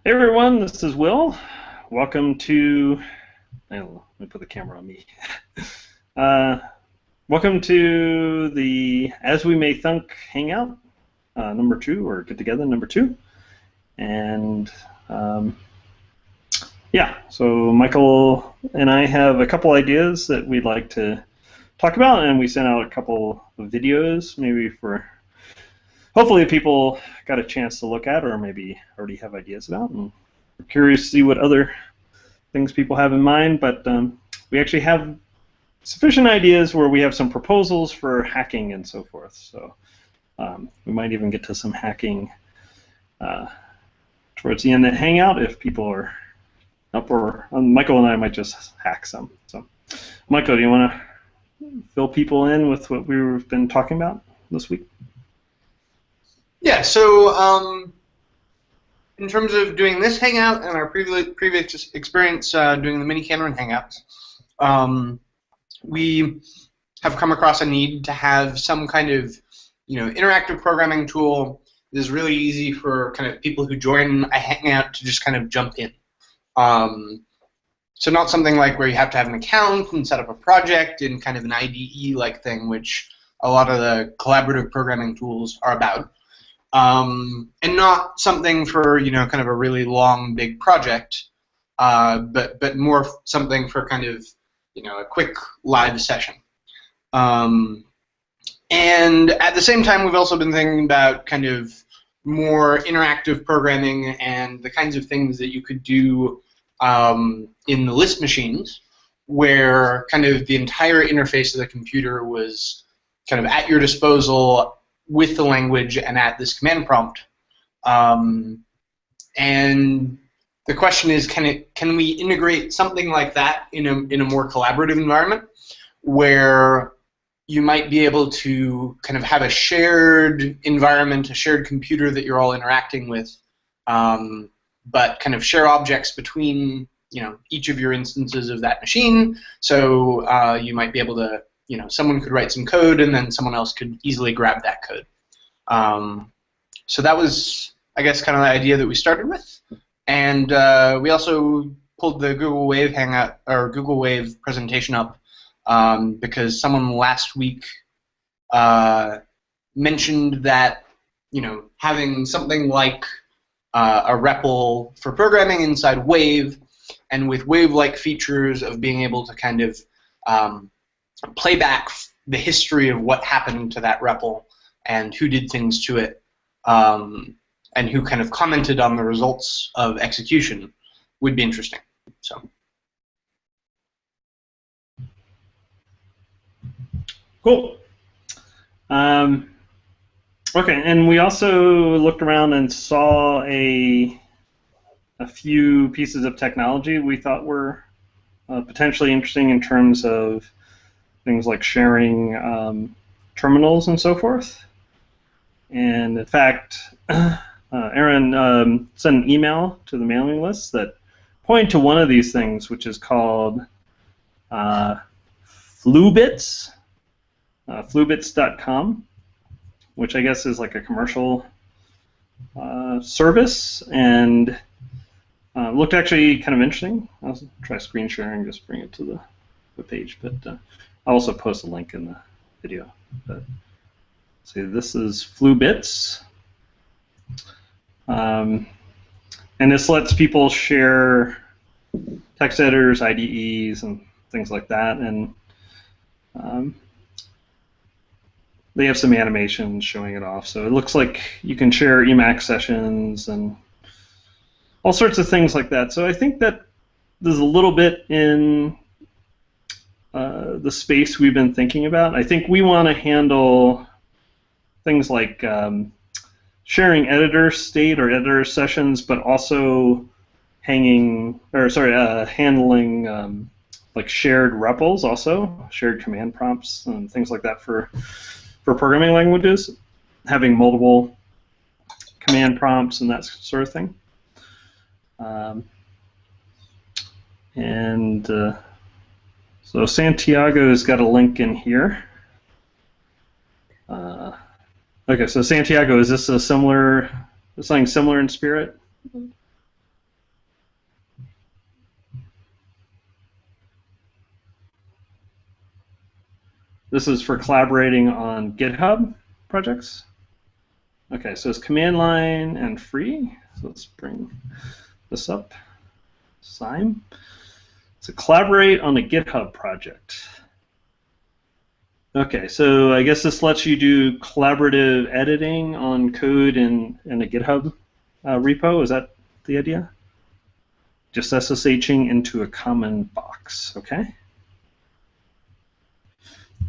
Hey everyone, this is Will. Welcome to. Let me put the camera on me. Uh, Welcome to the As We May Thunk Hangout number 2, or Get Together number 2. And yeah, so Michael and I have a couple ideas that we'd like to talk about, and we sent out a couple of videos, maybe for hopefully people got a chance to look at, or maybe already have ideas about. And we're curious to see what other things people have in mind, but we actually have sufficient ideas where we have some proposals for hacking and so forth. So we might even get to some hacking towards the end of the Hangout if people are up, or Michael and I might just hack some. So, Michael, do you want to fill people in with what we've been talking about this week? Yeah, so in terms of doing this hangout and our previous experience doing the mini Canron hangouts, we have come across a need to have some kind of interactive programming tool that is really easy for kind of people who join a hangout to just kind of jump in. So not something like where you have to have an account and set up a project in kind of an IDE-like thing, which a lot of the collaborative programming tools are about. And not something for kind of a really long, big project, but more something for kind of a quick live session. And at the same time, we've also been thinking about kind of more interactive programming and the kinds of things that you could do in the list machines, where kind of the entire interface of the computer was kind of at your disposal with the language and at this command prompt. And the question is, can we integrate something like that in a more collaborative environment where you might be able to kind of have a shared environment, a shared computer that you're all interacting with, but kind of share objects between each of your instances of that machine. So you might be able to someone could write some code and then someone else could easily grab that code. So that was, I guess, kind of the idea that we started with. And we also pulled the Google Wave Hangout or Google Wave presentation up because someone last week mentioned that having something like a REPL for programming inside Wave, and with Wave-like features of being able to kind of play back the history of what happened to that REPL and who did things to it, and who kind of commented on the results of execution would be interesting. So. Cool. Okay, and we also looked around and saw a few pieces of technology we thought were potentially interesting in terms of things like sharing terminals and so forth. And in fact, Aaron sent an email to the mailing list that pointed to one of these things, which is called Fluebits, fluebits.com, which I guess is like a commercial service, and looked actually kind of interesting. I'll try screen sharing, just bring it to the page, but I'll also post a link in the video. But see, this is Fluebits, and this lets people share text editors, IDEs, and things like that, and they have some animations showing it off. So it looks like you can share Emacs sessions and all sorts of things like that. So I think that there's a little bit in the space we've been thinking about. I think we want to handle things like sharing editor state or editor sessions, but also handling like shared REPLs, also shared command prompts and things like that for programming languages, having multiple command prompts and that sort of thing. So Santiago's got a link in here. Okay, so Santiago, is this something similar in spirit? this is for collaborating on GitHub projects. Okay, so it's command line and free. So let's bring this up. Sign. So collaborate on a GitHub project. Okay, so I guess this lets you do collaborative editing on code in a GitHub repo. Is that the idea? Just SSHing into a common box, okay?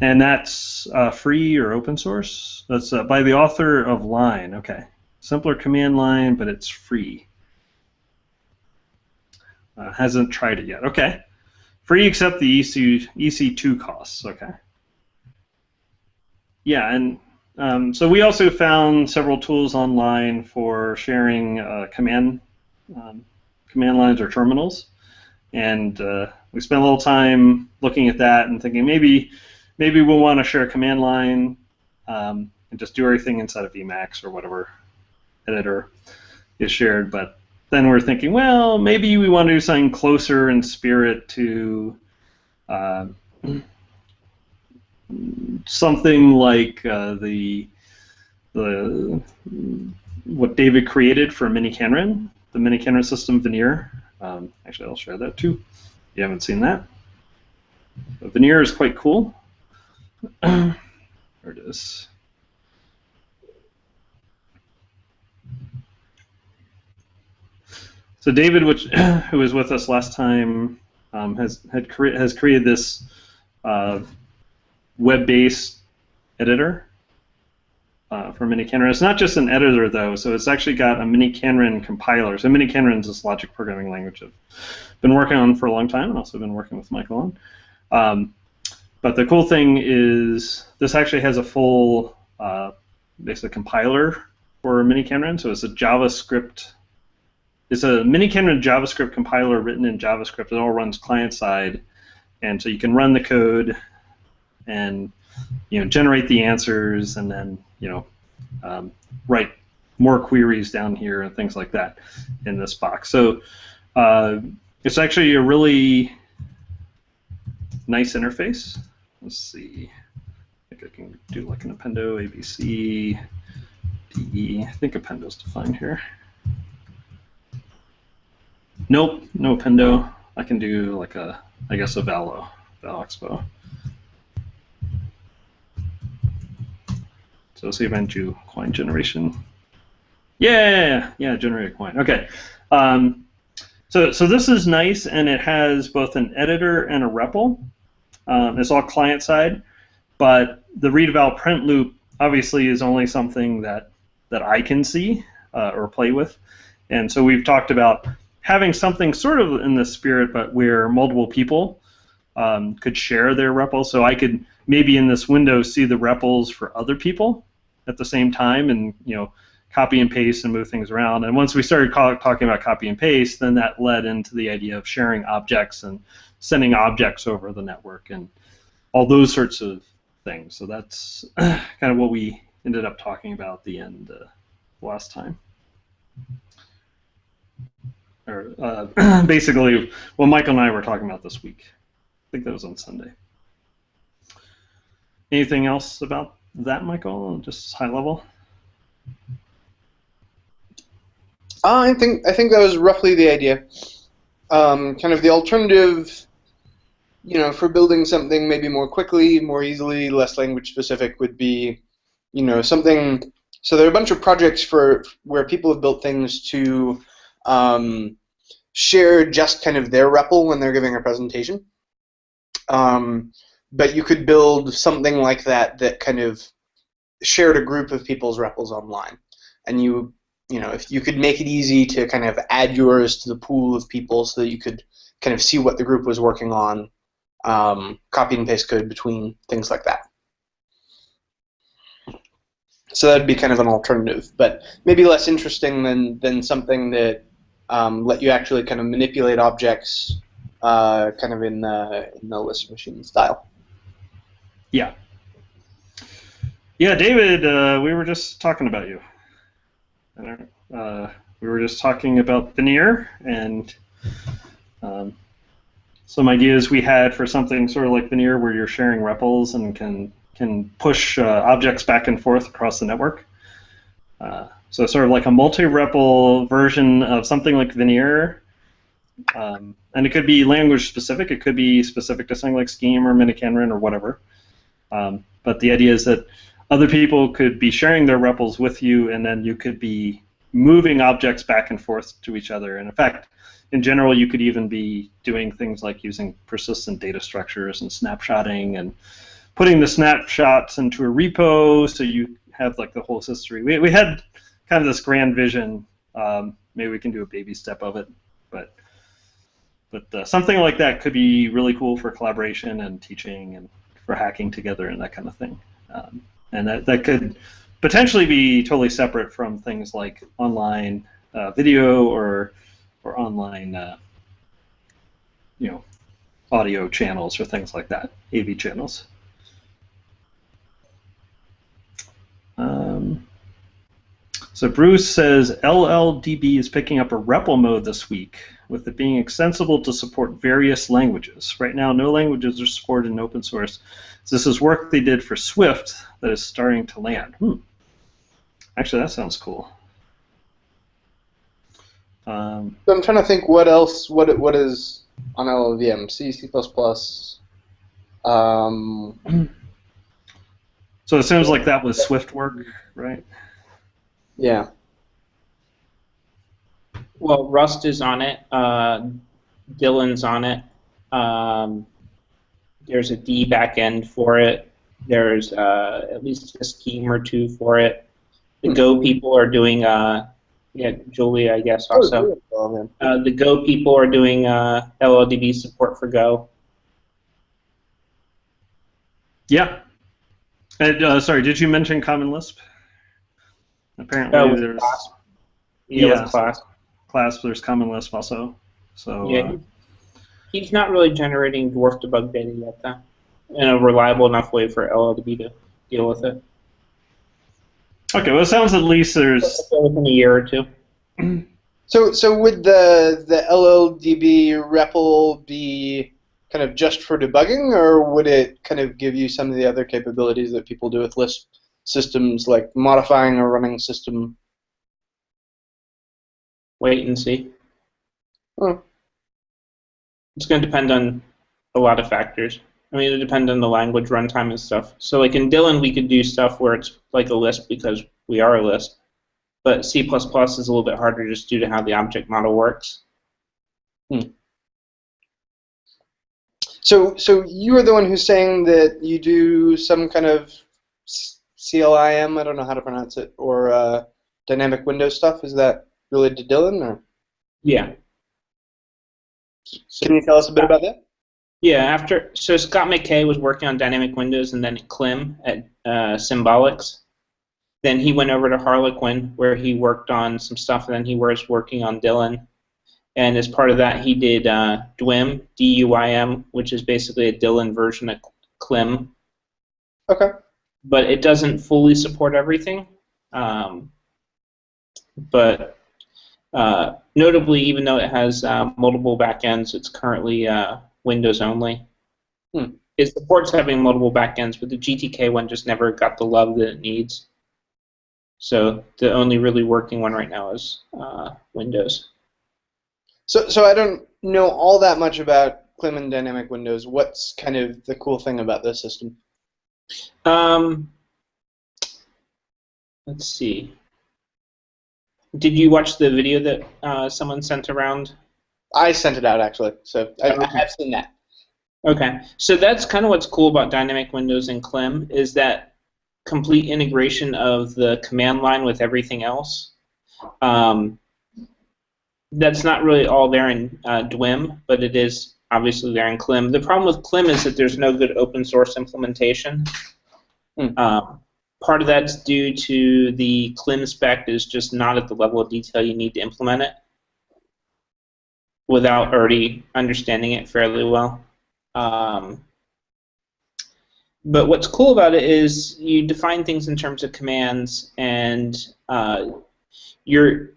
And that's free or open source? That's by the author of Line, okay. Simpler command line, but it's free. Hasn't tried it yet, okay. Free except the EC2 costs, okay. Yeah, and so we also found several tools online for sharing command lines or terminals, and we spent a little time looking at that and thinking maybe we'll want to share a command line and just do everything inside of Emacs or whatever editor is shared. But then we're thinking, well, maybe we want to do something closer in spirit to something like what David created for Minicanren, the Minicanren system Veneer. Actually, I'll share that too. If you haven't seen that. But Veneer is quite cool. There it is. So David, who was with us last time, has created this web-based editor for Minicanren. It's not just an editor though, so it's actually got a Minicanren compiler. So Minicanren is this logic programming language I've been working on for a long time, and also been working with Michael on. But the cool thing is this actually has a full basically compiler for Minicanren. So it's a JavaScript. It's a Minicanren JavaScript compiler written in JavaScript. It all runs client-side, and so you can run the code and generate the answers, and then write more queries down here and things like that in this box. So it's actually a really nice interface. Let's see. I think I can do like an appendo, ABC, DE. I think appendo is defined here. Nope, no appendo. I can do like a val expo. So see if I can do coin generation. Yeah, generate a coin. Okay. So this is nice, and it has both an editor and a REPL. It's all client side, but the read eval print loop obviously is only something that I can see or play with, and so we've talked about having something sort of in the spirit, but where multiple people could share their REPL. So I could maybe in this window see the REPLs for other people at the same time, and copy and paste and move things around. And once we started talking about copy and paste, then that led into the idea of sharing objects and sending objects over the network and all those sorts of things. So that's kind of what we ended up talking about at the end last time. Or basically what Michael and I were talking about this week. I think that was on Sunday. Anything else about that, Michael? Just high level? I think that was roughly the idea. Kind of the alternative, for building something maybe more quickly, more easily, less language specific would be, something. So there are a bunch of projects where people have built things to share just kind of their REPL when they're giving a presentation. But you could build something like that kind of shared a group of people's REPLs online, and if you could make it easy to kind of add yours to the pool of people so that you could kind of see what the group was working on, copy and paste code between, things like that. So that'd be kind of an alternative, but maybe less interesting than something that let you actually kind of manipulate objects kind of in the list machine style. Yeah. Yeah, David, we were just talking about you. We were just talking about Veneer and some ideas we had for something sort of like Veneer where you're sharing REPLs and can can push objects back and forth across the network. So sort of like a multi-REPL version of something like Veneer. And it could be language specific. It could be specific to something like Scheme or Minicanran or whatever. But the idea is that other people could be sharing their REPLs with you, and then you could be moving objects back and forth to each other. And in fact, in general, you could even be doing things like using persistent data structures and snapshotting and putting the snapshots into a repo so you have like the whole history. We had kind of this grand vision. Maybe we can do a baby step of it, but something like that could be really cool for collaboration and teaching and for hacking together and that kind of thing. And that could potentially be totally separate from things like online video or online audio channels or things like that, AV channels. So Bruce says LLDB is picking up a REPL mode this week, with it being extensible to support various languages. Right now, no languages are supported in open source. So this is work they did for Swift that is starting to land. Actually, that sounds cool. So I'm trying to think what else, what is on LLVM? C, C++. So it seems like that was Swift work, right? Yeah. Well, Rust is on it. Dylan's on it. There's a D backend for it. There's at least a scheme or two for it. The Go people are doing, Julia, I guess, also. The Go people are doing LLDB support for Go. Yeah. And, sorry, did you mention Common Lisp? Apparently there's Class. Yeah, Class. Class, there's Common Lisp also. So yeah, he's not really generating dwarf debug data yet, though, in a reliable enough way for LLDB to deal with it. Okay, well, it sounds at least there's within a year or two. So would the LLDB REPL be kind of just for debugging, or would it kind of give you some of the other capabilities that people do with Lisp systems, like modifying a running system? Wait and see. Oh. It's going to depend on a lot of factors. I mean, it depends on the language runtime and stuff. So like in Dylan, we could do stuff where it's like a Lisp because we are a Lisp. But C++ is a little bit harder just due to how the object model works. So you are the one who's saying that you do some kind of CLIM, I don't know how to pronounce it, or dynamic window stuff. Is that related to Dylan, or? Yeah. Can you tell us a bit about that? Yeah, so Scott McKay was working on dynamic windows and then at Clim at Symbolics. Then he went over to Harlequin where he worked on some stuff, and then he was working on Dylan. And as part of that, he did DUIM, D-U-I-M, which is basically a Dylan version of Clim. Okay. But it doesn't fully support everything. But notably, even though it has multiple backends, it's currently Windows only. It supports having multiple backends, but the GTK one just never got the love that it needs. So the only really working one right now is Windows. So I don't know all that much about Clim and dynamic windows. What's kind of the cool thing about this system? Let's see. Did you watch the video that someone sent around? I sent it out, actually, so I have seen that. Okay, so that's kind of what's cool about dynamic windows and Clim, is that complete integration of the command line with everything else. That's not really all there in DWIM, but it is obviously there in Clim. The problem with Clim is that there's no good open source implementation. Part of that's due to the Clim spec is just not at the level of detail you need to implement it without already understanding it fairly well. But what's cool about it is you define things in terms of commands, and you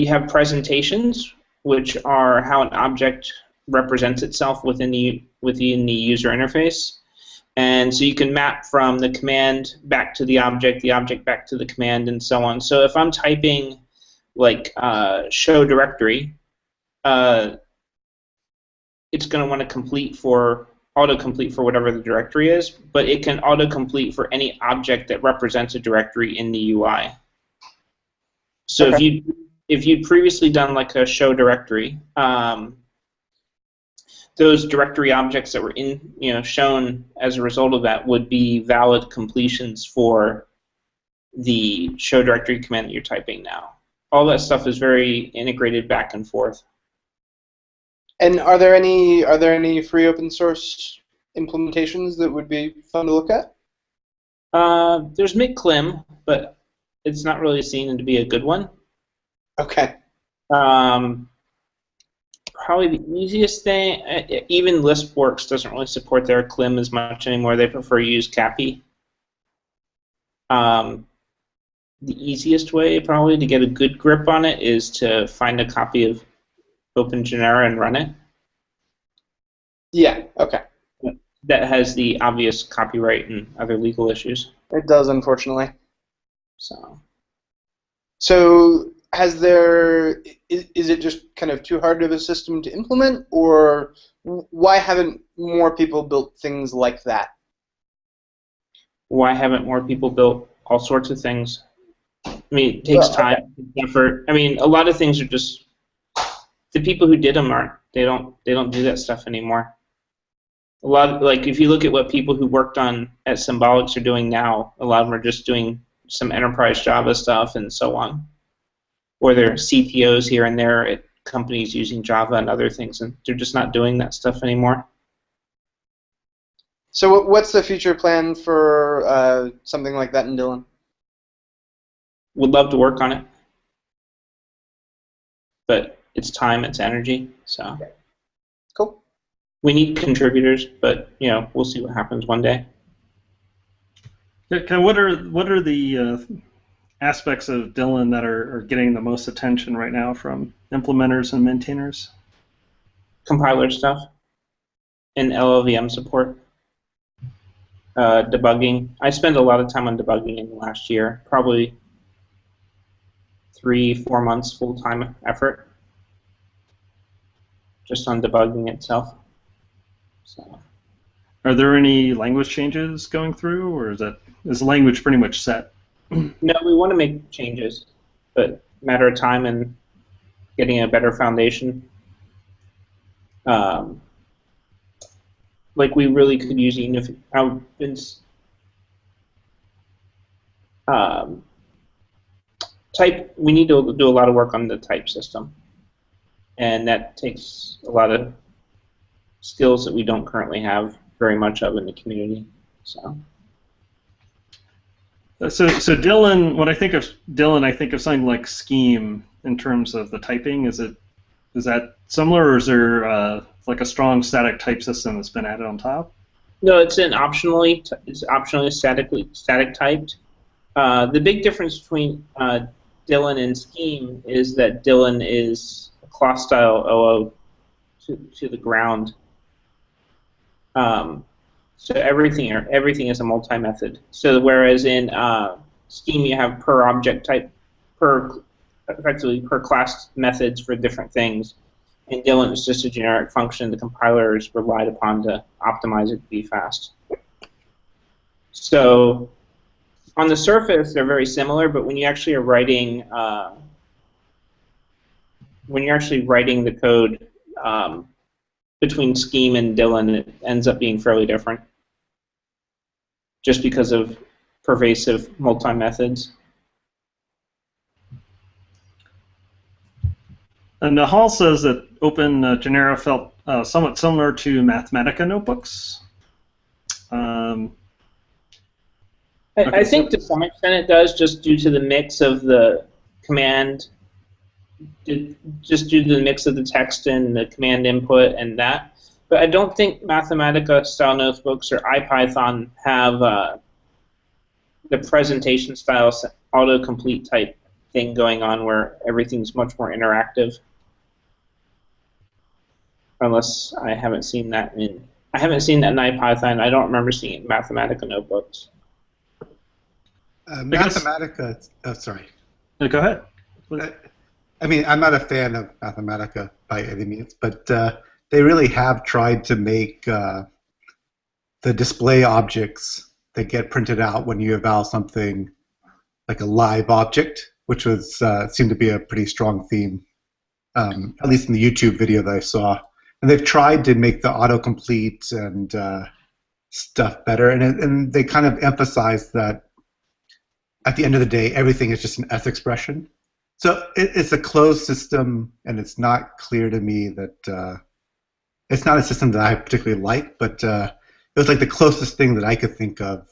have presentations, which are how an object represents itself within the user interface. And so you can map from the command back to the object back to the command, and so on. So if I'm typing like show directory, it's going to want to autocomplete for whatever the directory is, but it can autocomplete for any object that represents a directory in the UI. So Okay. if you'd previously done like a show directory, those directory objects that were shown as a result of that would be valid completions for the show directory command that you're typing now. All that stuff is very integrated back and forth. And are there any free open source implementations that would be fun to look at? There's McClim, but it's not really seen to be a good one. Okay. Probably the easiest thing, even LispWorks doesn't really support their CLIM as much anymore. They prefer to use CAPI. The easiest way probably to get a good grip on it is to find a copy of OpenGenera and run it. Yeah, okay. That has the obvious copyright and other legal issues. It does, unfortunately. So is it just kind of too hard of a system to implement, or why haven't more people built things like that? Why haven't more people built all sorts of things? I mean, it takes time, effort. I mean, a lot of things are just the people who did them they don't do that stuff anymore. A lot like if you look at what people who worked at Symbolics are doing now, a lot of them are just doing some enterprise Java stuff and so on. Or they're CTOs here and there at companies using Java and other things, and they're just not doing that stuff anymore. So what's the future plan for something like that in Dylan? Would love to work on it, but it's time, it's energy, so. Cool. We need contributors, but we'll see what happens one day. What are the aspects of Dylan that are getting the most attention right now from implementers and maintainers? Compiler stuff and LLVM support. Debugging. I spent a lot of time on debugging in the last year, probably 3-4 months full-time effort just on debugging itself. So. Are there any language changes going through, or is the language pretty much set? No, we want to make changes, but matter of time and getting a better foundation. Like we really could use type. We need to do a lot of work on the type system, and that takes a lot of skills that we don't currently have very much of in the community. So Dylan, when I think of Dylan, I think of something like Scheme in terms of the typing. Is that similar, or is there like a strong static type system that's been added on top? No, it's optionally static typed. The big difference between Dylan and Scheme is that Dylan is a class style OO to the ground. So everything is a multi-method. So whereas in Scheme you have per object type, effectively per class methods for different things. In Dylan it's just a generic function the compiler is relied upon to optimize it to be fast. So on the surface they're very similar, but when you actually are writing the code between Scheme and Dylan, it ends up being fairly different, just because of pervasive multi-methods. And Hall says that OpenGenera felt somewhat similar to Mathematica notebooks. I think to some extent it does, just due to the mix of the command, just due to the mix of the text and the command input and that. But I don't think Mathematica style notebooks or IPython have the presentation style autocomplete type thing going on where everything's much more interactive. Unless I haven't seen that in I haven't seen that in IPython. I don't remember seeing it in Mathematica notebooks. Mathematica. Oh, sorry. Go ahead. I mean, I'm not a fan of Mathematica by any means, but they really have tried to make the display objects that get printed out when you eval something like a live object, which was seemed to be a pretty strong theme, at least in the YouTube video that I saw. And they've tried to make the autocomplete and stuff better, and they kind of emphasize that at the end of the day, everything is just an S expression. So it's a closed system, and it's not clear to me that it's not a system that I particularly like, but it was like the closest thing that I could think of,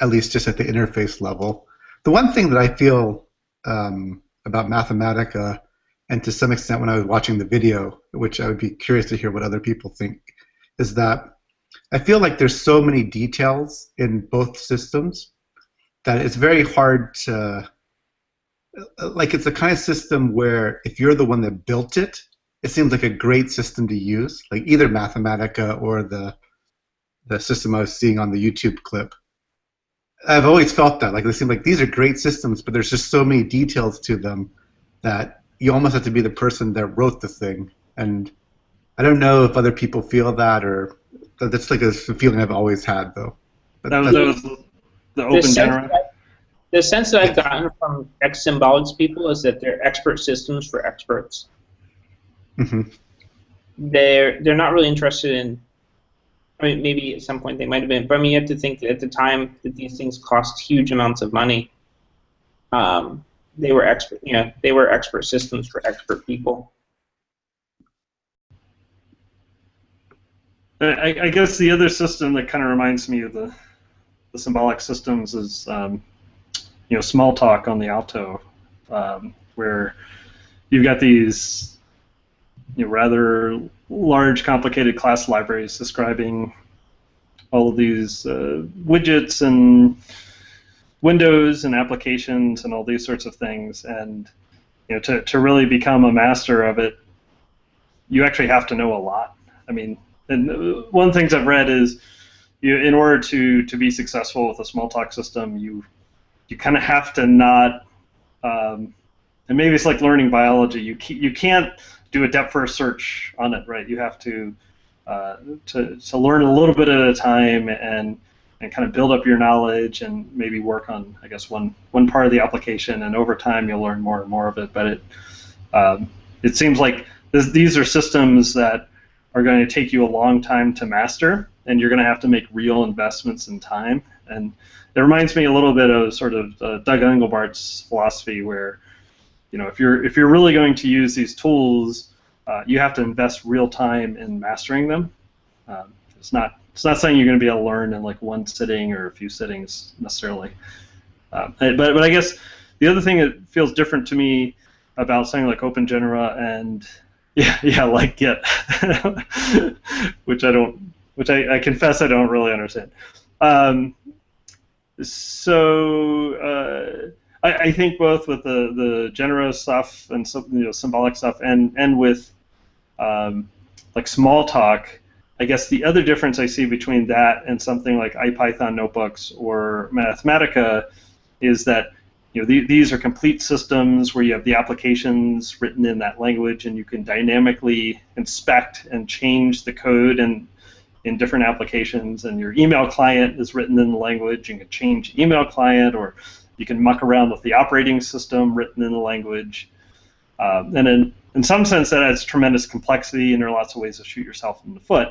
at least just at the interface level. The one thing that I feel about Mathematica, and to some extent when I was watching the video, which I would be curious to hear what other people think, is that I feel like there's so many details in both systems that it's very hard to, like, it's a kind of system where if you're the one that built it, it seems like a great system to use, like either Mathematica or the system I was seeing on the YouTube clip. I've always felt that, like, they seem like these are great systems, but there's just so many details to them that you almost have to be the person that wrote the thing. And I don't know if other people feel that, or that's like a feeling I've always had, though. But that was the open genre. The sense that I've gotten from ex-symbolics people is that they're expert systems for experts. Mm-hmm. They're not really interested in. I mean, maybe at some point they might have been, but I mean, you have to think that at the time that these things cost huge amounts of money. They were expert, they were expert systems for expert people. I guess the other system that kind of reminds me of the symbolic systems is Smalltalk on the Alto, where you've got these rather large, complicated class libraries describing all of these widgets and windows and applications and all these sorts of things. And to really become a master of it, you actually have to know a lot. I mean, and one of the things I've read is in order to be successful with a Smalltalk system, you kind of have to not, and maybe it's like learning biology. You can't do a depth first search on it, right? You have to learn a little bit at a time and kind of build up your knowledge and maybe work on, I guess, one part of the application, and over time you'll learn more and more of it. But it seems like these are systems that are going to take you a long time to master, and you're going to have to make real investments in time. And it reminds me a little bit of sort of Doug Engelbart's philosophy, where if you're really going to use these tools, you have to invest real time in mastering them. It's not something you're going to be able to learn in like one sitting or a few sittings necessarily. But I guess the other thing that feels different to me about something like OpenGenera and like Git, which I confess I don't really understand. I think both with the Genera stuff and symbolic stuff and with like Smalltalk, I guess the other difference I see between that and something like IPython notebooks or Mathematica is that these are complete systems where you have the applications written in that language, and you can dynamically inspect and change the code in different applications. And your email client is written in the language. You can change email client, or you can muck around with the operating system written in the language. And in some sense, that adds tremendous complexity, and there are lots of ways to shoot yourself in the foot.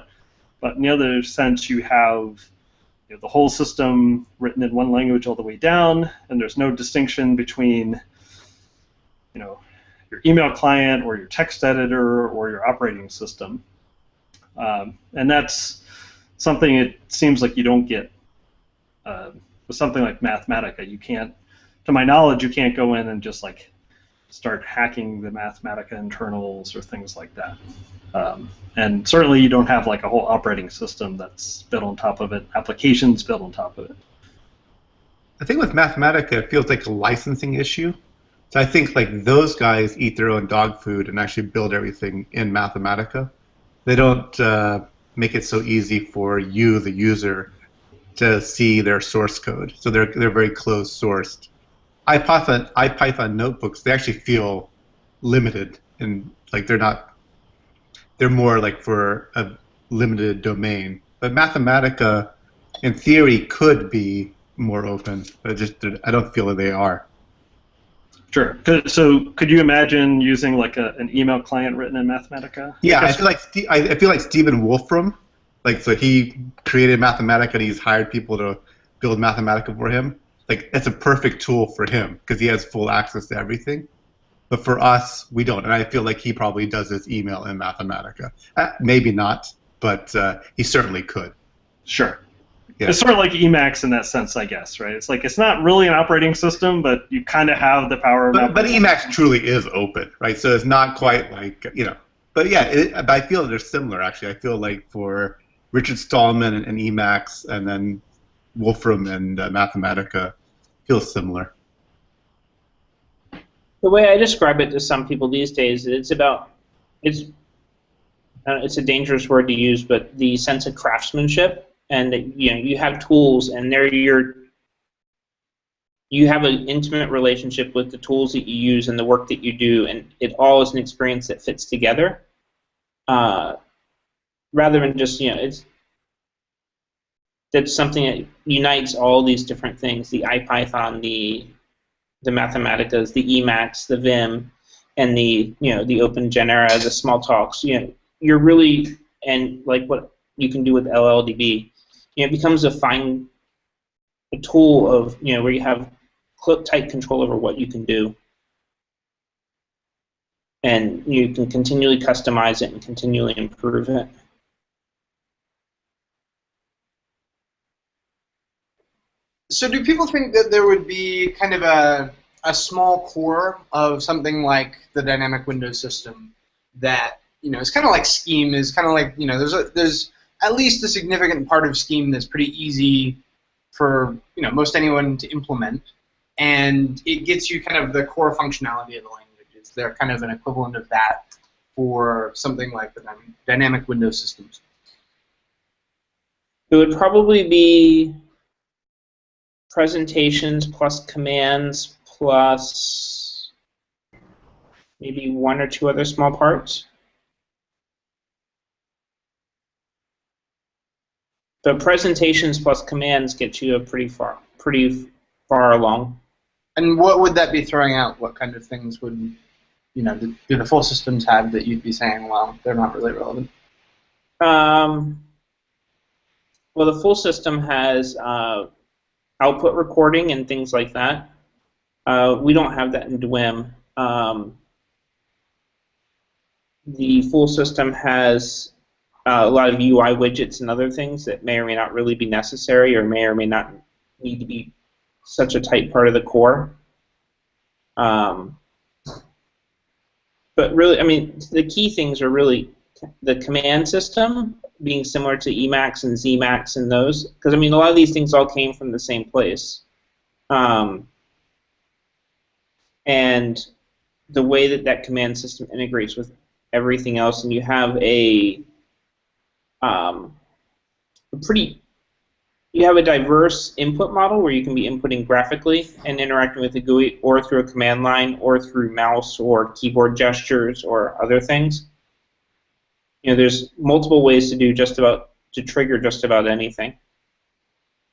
But in the other sense, you have the whole system written in one language all the way down, and there's no distinction between your email client or your text editor or your operating system. And that's something it seems like you don't get with something like Mathematica. You can't, to my knowledge, you can't go in and just like start hacking the Mathematica internals or things like that. And certainly you don't have like a whole operating system that's built on top of it, applications built on top of it. I think with Mathematica, it feels like a licensing issue. So I think like those guys eat their own dog food and actually build everything in Mathematica. They don't make it so easy for you, the user, to see their source code. So they're very closed sourced. IPython notebooks, they actually feel limited, and like they're more like for a limited domain. But Mathematica, in theory, could be more open, but I don't feel that they are. Sure. So could you imagine using like an email client written in Mathematica? Yeah, I feel like Stephen Wolfram, like so he created Mathematica and he's hired people to build Mathematica for him. Like it's a perfect tool for him because he has full access to everything. But for us, we don't, and I feel like he probably does his email in Mathematica. Maybe not, but he certainly could. Sure. Yeah. It's sort of like Emacs in that sense, I guess, right? It's like it's not really an operating system, but you kind of have the power of But Emacs truly is open, right? So it's not quite like, But yeah, but I feel they're similar, actually. I feel like for Richard Stallman and Emacs, and then Wolfram and Mathematica feels similar. The way I describe it to some people these days, it's a dangerous word to use, but the sense of craftsmanship, and that, you have tools, and you have an intimate relationship with the tools that you use and the work that you do, and it all is an experience that fits together, rather than just that's something that unites all these different things: the IPython, the Mathematicas, the Emacs, the Vim, and the Open Genera, the Smalltalks. You're really, and like what you can do with LLDB, it becomes a tool of where you have tight control over what you can do, and you can continually customize it and continually improve it. So do people think that there would be kind of a small core of something like the dynamic Windows system that is kind of like Scheme, is kind of like there's at least a significant part of Scheme that's pretty easy for most anyone to implement, and it gets you kind of the core functionality of the language. Is there kind of an equivalent of that for something like the dynamic Windows systems? It would probably be presentations plus commands plus maybe one or two other small parts. But presentations plus commands get you pretty far along. And what would that be throwing out? What kind of things would do the full systems have that you'd be saying, well, they're not really relevant? Well, the full system has output recording and things like that. We don't have that in DWIM. The full system has a lot of UI widgets and other things that may or may not really be necessary, or may not need to be such a tight part of the core. But really, I mean, the key things are really the command system being similar to Emacs and Zmax and those, because I mean, a lot of these things all came from the same place. And the way that command system integrates with everything else, and you have a diverse input model where you can be inputting graphically and interacting with the GUI, or through a command line, or through mouse or keyboard gestures or other things. There's multiple ways to trigger just about anything.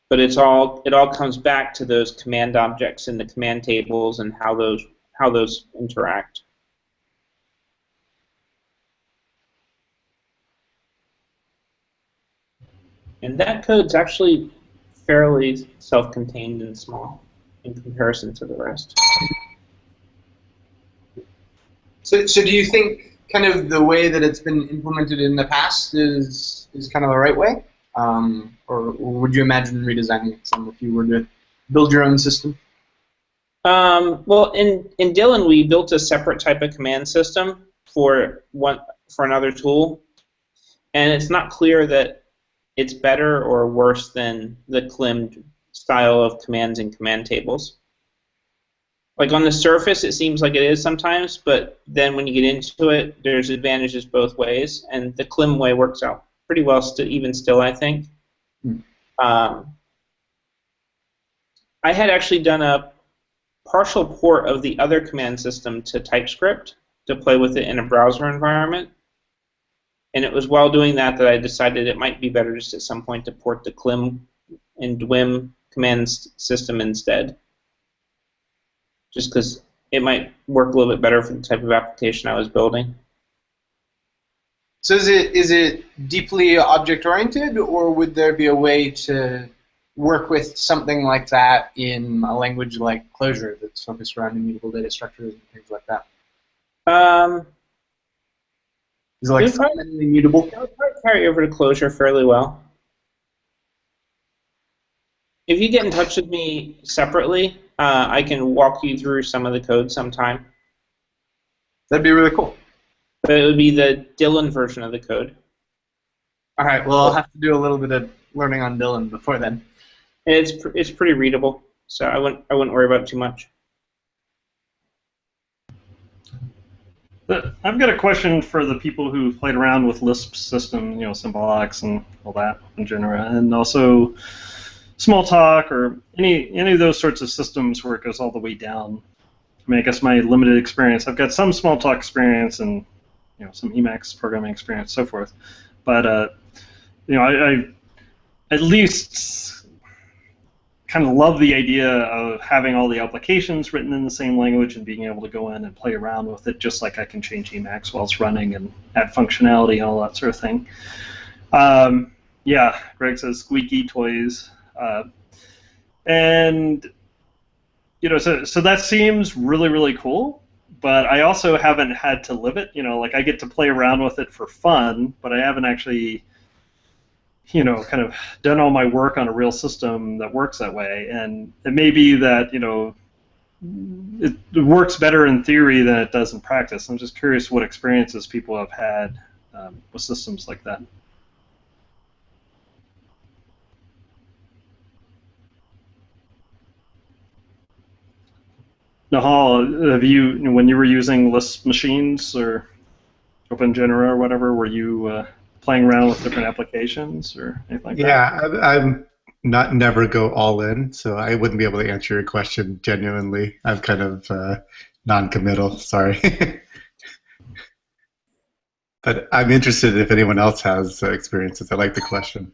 But it all comes back to those command objects in the command tables and how those interact. And that code's actually fairly self-contained and small in comparison to the rest. So do you think kind of the way that it's been implemented in the past is kind of the right way? Or would you imagine redesigning it some if you were to build your own system? Well, in Dylan, we built a separate type of command system for another tool, and it's not clear that it's better or worse than the climmed style of commands and command tables. Like on the surface, it seems like it is sometimes, but then when you get into it, there's advantages both ways, and the clim way works out pretty well even still, I think. Um, I had actually done a partial port of the other command system to TypeScript to play with it in a browser environment. And it was while doing that I decided it might be better just at some point to port the clim and dwim command system instead. Just because it might work a little bit better for the type of application I was building. So is it deeply object-oriented, or would there be a way to work with something like that in a language like Clojure that's focused around immutable data structures and things like that? Is it like fundamentally immutable? It would probably carry over to Clojure fairly well. If you get in touch with me separately, I can walk you through some of the code sometime. That'd be really cool. But it would be the Dylan version of the code. All right. Well, I'll have to do a little bit of learning on Dylan before then. It's pretty readable, so I wouldn't worry about it too much. I've got a question for the people who played around with Lisp system, Symbolics and all that in general, and also Smalltalk or any of those sorts of systems where it goes all the way down. I mean, I guess my limited experience, I've got some Smalltalk experience and some Emacs programming experience, so forth. But I at least kind of love the idea of having all the applications written in the same language and being able to go in and play around with it, just like I can change Emacs while it's running and add functionality and all that sort of thing. Yeah, Greg says squeaky toys. And so that seems really, really cool, but I also haven't had to live it. Like I get to play around with it for fun, but I haven't actually, kind of done all my work on a real system that works that way. And it may be that, it works better in theory than it does in practice. I'm just curious what experiences people have had with systems like that. Nahal, have you, when you were using Lisp machines or OpenGenera or whatever, were you playing around with different applications or anything like that? Yeah, I'm not never go all in, so I wouldn't be able to answer your question genuinely. I'm kind of non-committal, sorry. But I'm interested if anyone else has experiences. I like the question.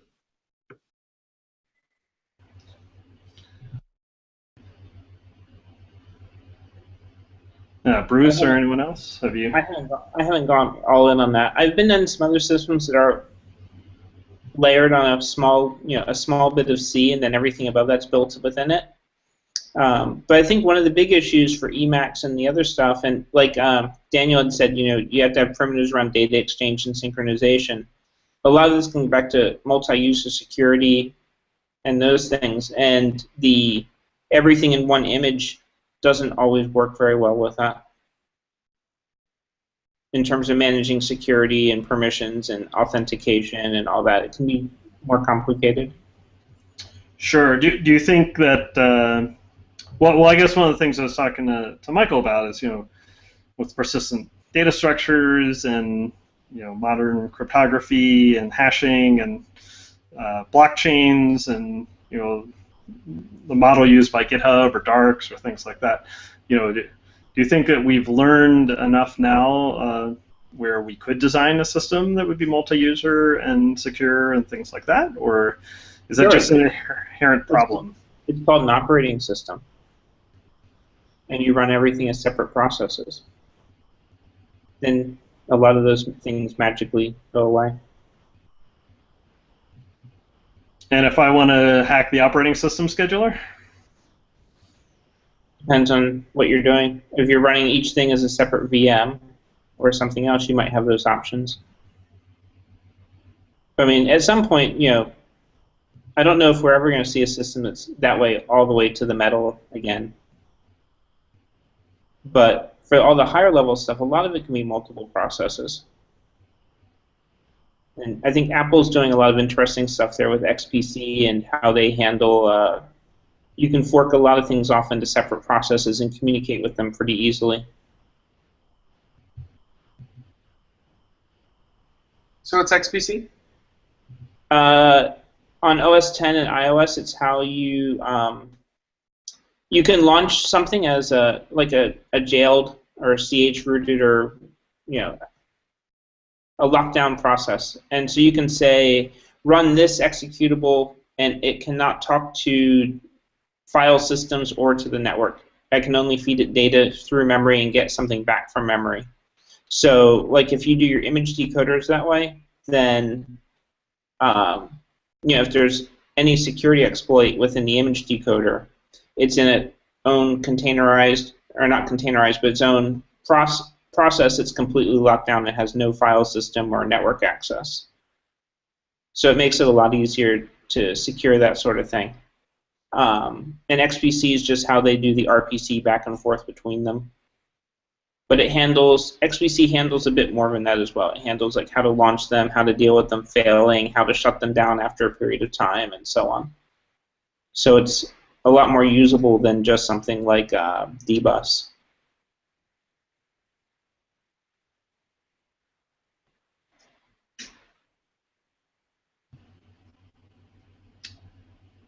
Bruce or anyone else? Have you? I haven't gone all in on that. I've been in some other systems that are layered on a small bit of C, and then everything above that's built within it. But I think one of the big issues for Emacs and the other stuff, and like Daniel had said, you have to have primitives around data exchange and synchronization. A lot of this comes back to multi-user security and those things, and the everything in one image doesn't always work very well with that in terms of managing security and permissions and authentication and all that. It can be more complicated. Sure. Do you think that, well, I guess one of the things I was talking to Michael about is, with persistent data structures and, modern cryptography and hashing and blockchains and, the model used by GitHub or Darks or things like that, do you think that we've learned enough now where we could design a system that would be multi-user and secure and things like that, or is that just an inherent problem? It's called an operating system, and you run everything as separate processes. Then a lot of those things magically go away. And if I want to hack the operating system scheduler? Depends on what you're doing. If you're running each thing as a separate VM or something else, you might have those options. I mean, at some point, I don't know if we're ever going to see a system that's that way all the way to the metal again. But for all the higher level stuff, a lot of it can be multiple processes. And I think Apple's doing a lot of interesting stuff there with XPC and how they handle, you can fork a lot of things off into separate processes and communicate with them pretty easily. So it's XPC? On OS 10 and iOS, it's how you can launch something as a jailed or CH rooted or a lockdown process, and so you can say run this executable, and it cannot talk to file systems or to the network. I can only feed it data through memory and get something back from memory. So, like if you do your image decoders that way, then if there's any security exploit within the image decoder, it's in its own containerized, or not containerized, but its own process. It's completely locked down. It has no file system or network access. So it makes it a lot easier to secure that sort of thing. And XPC is just how they do the RPC back and forth between them. But XPC handles a bit more than that as well. It handles like how to launch them, how to deal with them failing, how to shut them down after a period of time, and so on. So it's a lot more usable than just something like dbus.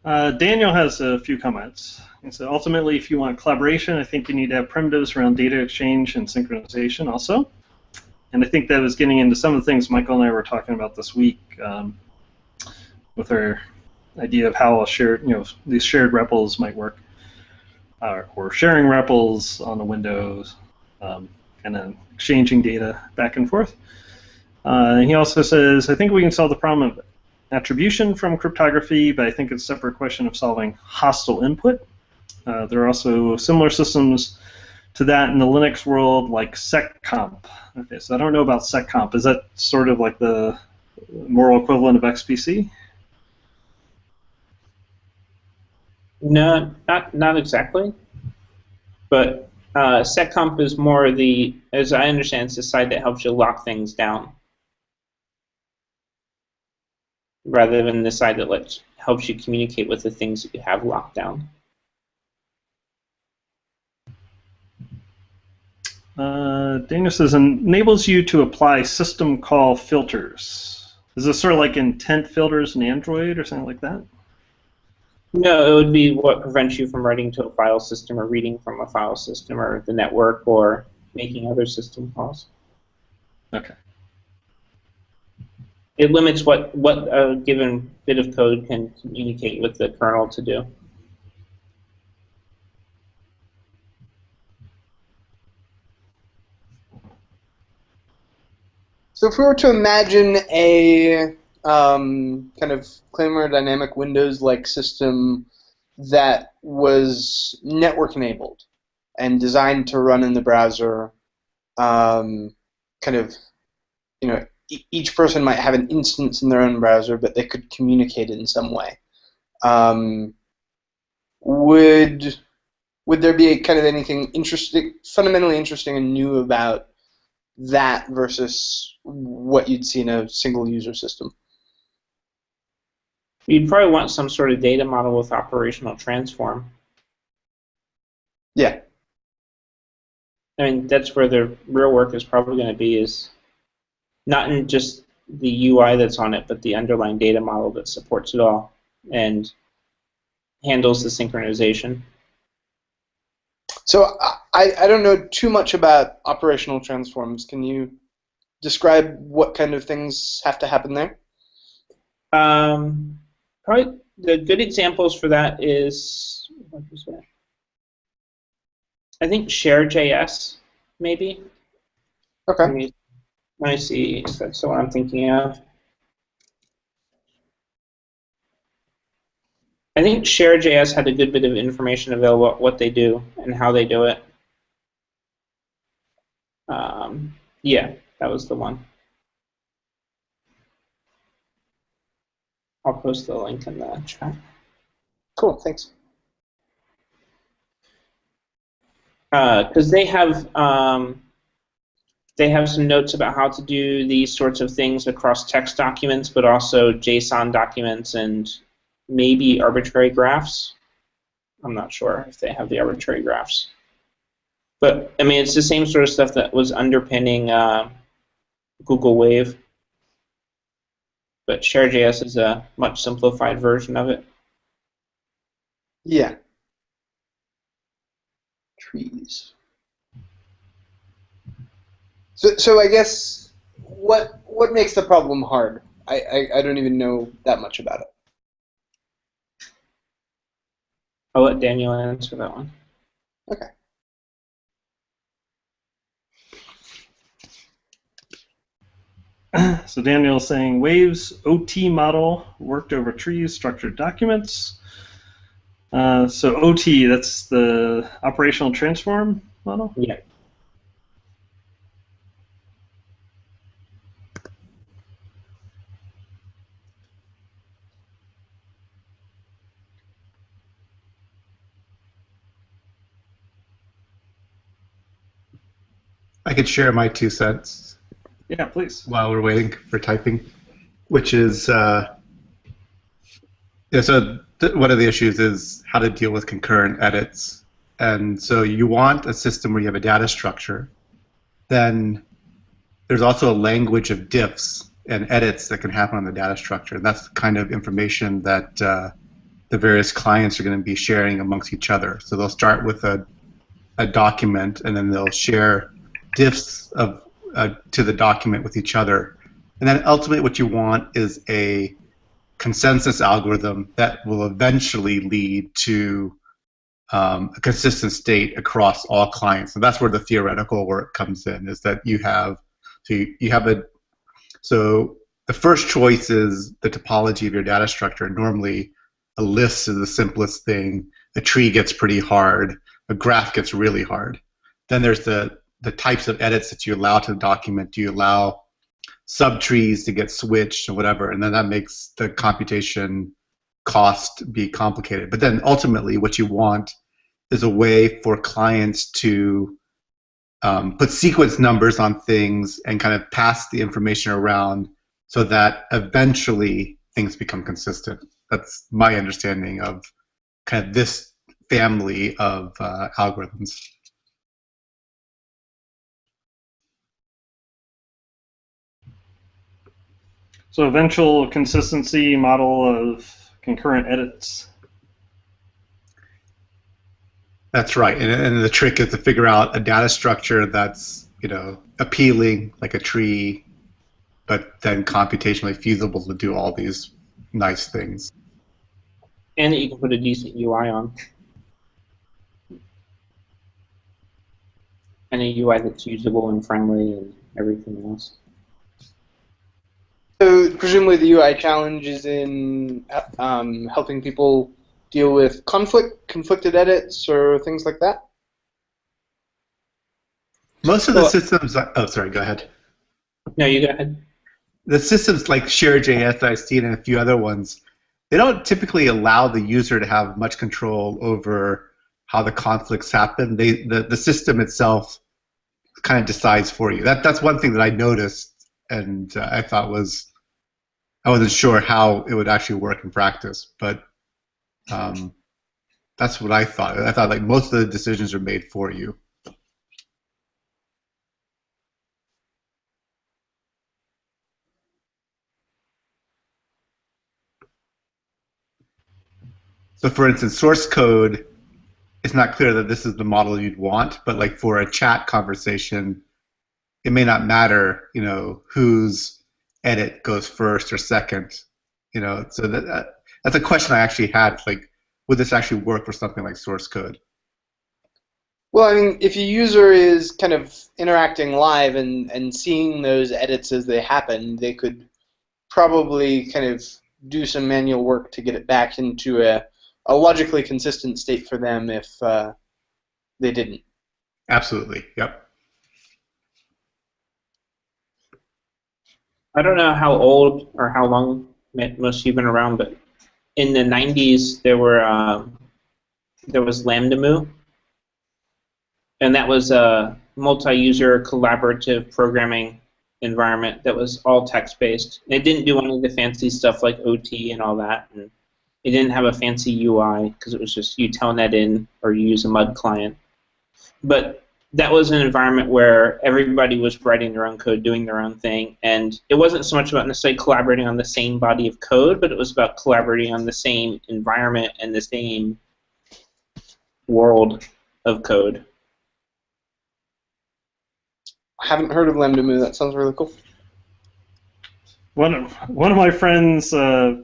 Daniel has a few comments. And so ultimately, if you want collaboration, I think you need to have primitives around data exchange and synchronization also. And I think that was getting into some of the things Michael and I were talking about this week with our idea of how these shared REPLs might work, or sharing REPLs on the Windows, and then exchanging data back and forth. He also says, I think we can solve the problem of attribution from cryptography, but I think it's a separate question of solving hostile input. There are also similar systems to that in the Linux world, like seccomp. Okay, so I don't know about seccomp. Is that sort of like the moral equivalent of XPC? No, not exactly. But seccomp is more as I understand, it's the side that helps you lock things down, rather than the side that helps you communicate with the things that you have locked down. Daniel says, enables you to apply system call filters. Is this sort of like intent filters in Android or something like that? No, it would be what prevents you from writing to a file system or reading from a file system or the network or making other system calls. Okay. It limits what a given bit of code can communicate with the kernel to do. So if we were to imagine a kind of Claymore dynamic Windows-like system that was network-enabled and designed to run in the browser, each person might have an instance in their own browser, but they could communicate in some way. Would there be kind of anything fundamentally interesting and new about that versus what you'd see in a single user system? You'd probably want some sort of data model with operational transform. Yeah. I mean, that's where the real work is probably going to be, is not in just the UI that's on it, but the underlying data model that supports it all and handles the synchronization. So I don't know too much about operational transforms. Can you describe what kind of things have to happen there? Probably the good examples for that is, I think share.js, maybe. Okay. Let me see if that's the one I'm thinking of. I think share.js had a good bit of information available about what they do and how they do it. Yeah, that was the one. I'll post the link in the chat. Cool, thanks. Because they have some notes about how to do these sorts of things across text documents, but also JSON documents and maybe arbitrary graphs. I'm not sure if they have the arbitrary graphs. But, I mean, it's the same sort of stuff that was underpinning Google Wave. but Share.js is a much simplified version of it. Yeah. Trees. So I guess what makes the problem hard? I don't even know that much about it. I'll let Daniel answer that one. Okay. So Daniel's saying Wave's OT model worked over trees, structured documents. So OT, that's the operational transform model? Yeah. I could share my 2 cents Yeah, please. while we're waiting for typing, which is one of the issues is how to deal with concurrent edits. And so you want a system where you have a data structure. Then there's also a language of diffs and edits that can happen on the data structure. And that's the kind of information that the various clients are going to be sharing amongst each other. So they'll start with a document, and then they'll share diffs to the document with each other. And then ultimately what you want is a consensus algorithm that will eventually lead to a consistent state across all clients. And that's where the theoretical work comes in, is that so the first choice is the topology of your data structure. Normally a list is the simplest thing. A tree gets pretty hard. A graph gets really hard. Then there's the types of edits that you allow to the document. Do you allow subtrees to get switched or whatever? And then that makes the computation cost be complicated. But then ultimately what you want is a way for clients to put sequence numbers on things and kind of pass the information around so that eventually things become consistent. That's my understanding of kind of this family of algorithms. So eventual consistency model of concurrent edits. That's right, and the trick is to figure out a data structure that's appealing, like a tree, but then computationally feasible to do all these nice things. And that you can put a decent UI on. And a UI that's usable and friendly and everything else. So presumably the UI challenge is in helping people deal with conflicted edits, or things like that? Most of the systems, oh, sorry, go ahead. No, you go ahead. The systems like Share.js that I've seen and a few other ones, they don't typically allow the user to have much control over how the conflicts happen. The system itself kind of decides for you. That's one thing that I noticed, and I thought I wasn't sure how it would actually work in practice, but that's what I thought. I thought like most of the decisions are made for you. So for instance, source code, it's not clear that this is the model you'd want, but like for a chat conversation, it may not matter, whose edit goes first or second, So that's a question I actually had, like, would this actually work for something like source code? Well, I mean, if a user is kind of interacting live and seeing those edits as they happen, they could probably kind of do some manual work to get it back into a logically consistent state for them if they didn't. Absolutely, yep. I don't know how old or how long most of you have been around, but in the 90s there was LambdaMoo, and that was a multi-user collaborative programming environment that was all text-based. It didn't do any of the fancy stuff like OT and all that, and it didn't have a fancy UI because it was just you telnet in or you use a MUD client. But that was an environment where everybody was writing their own code, doing their own thing, and it wasn't so much about necessarily collaborating on the same body of code, but it was about collaborating on the same environment and the same world of code. I haven't heard of Lambda Moo. That sounds really cool. One of my friends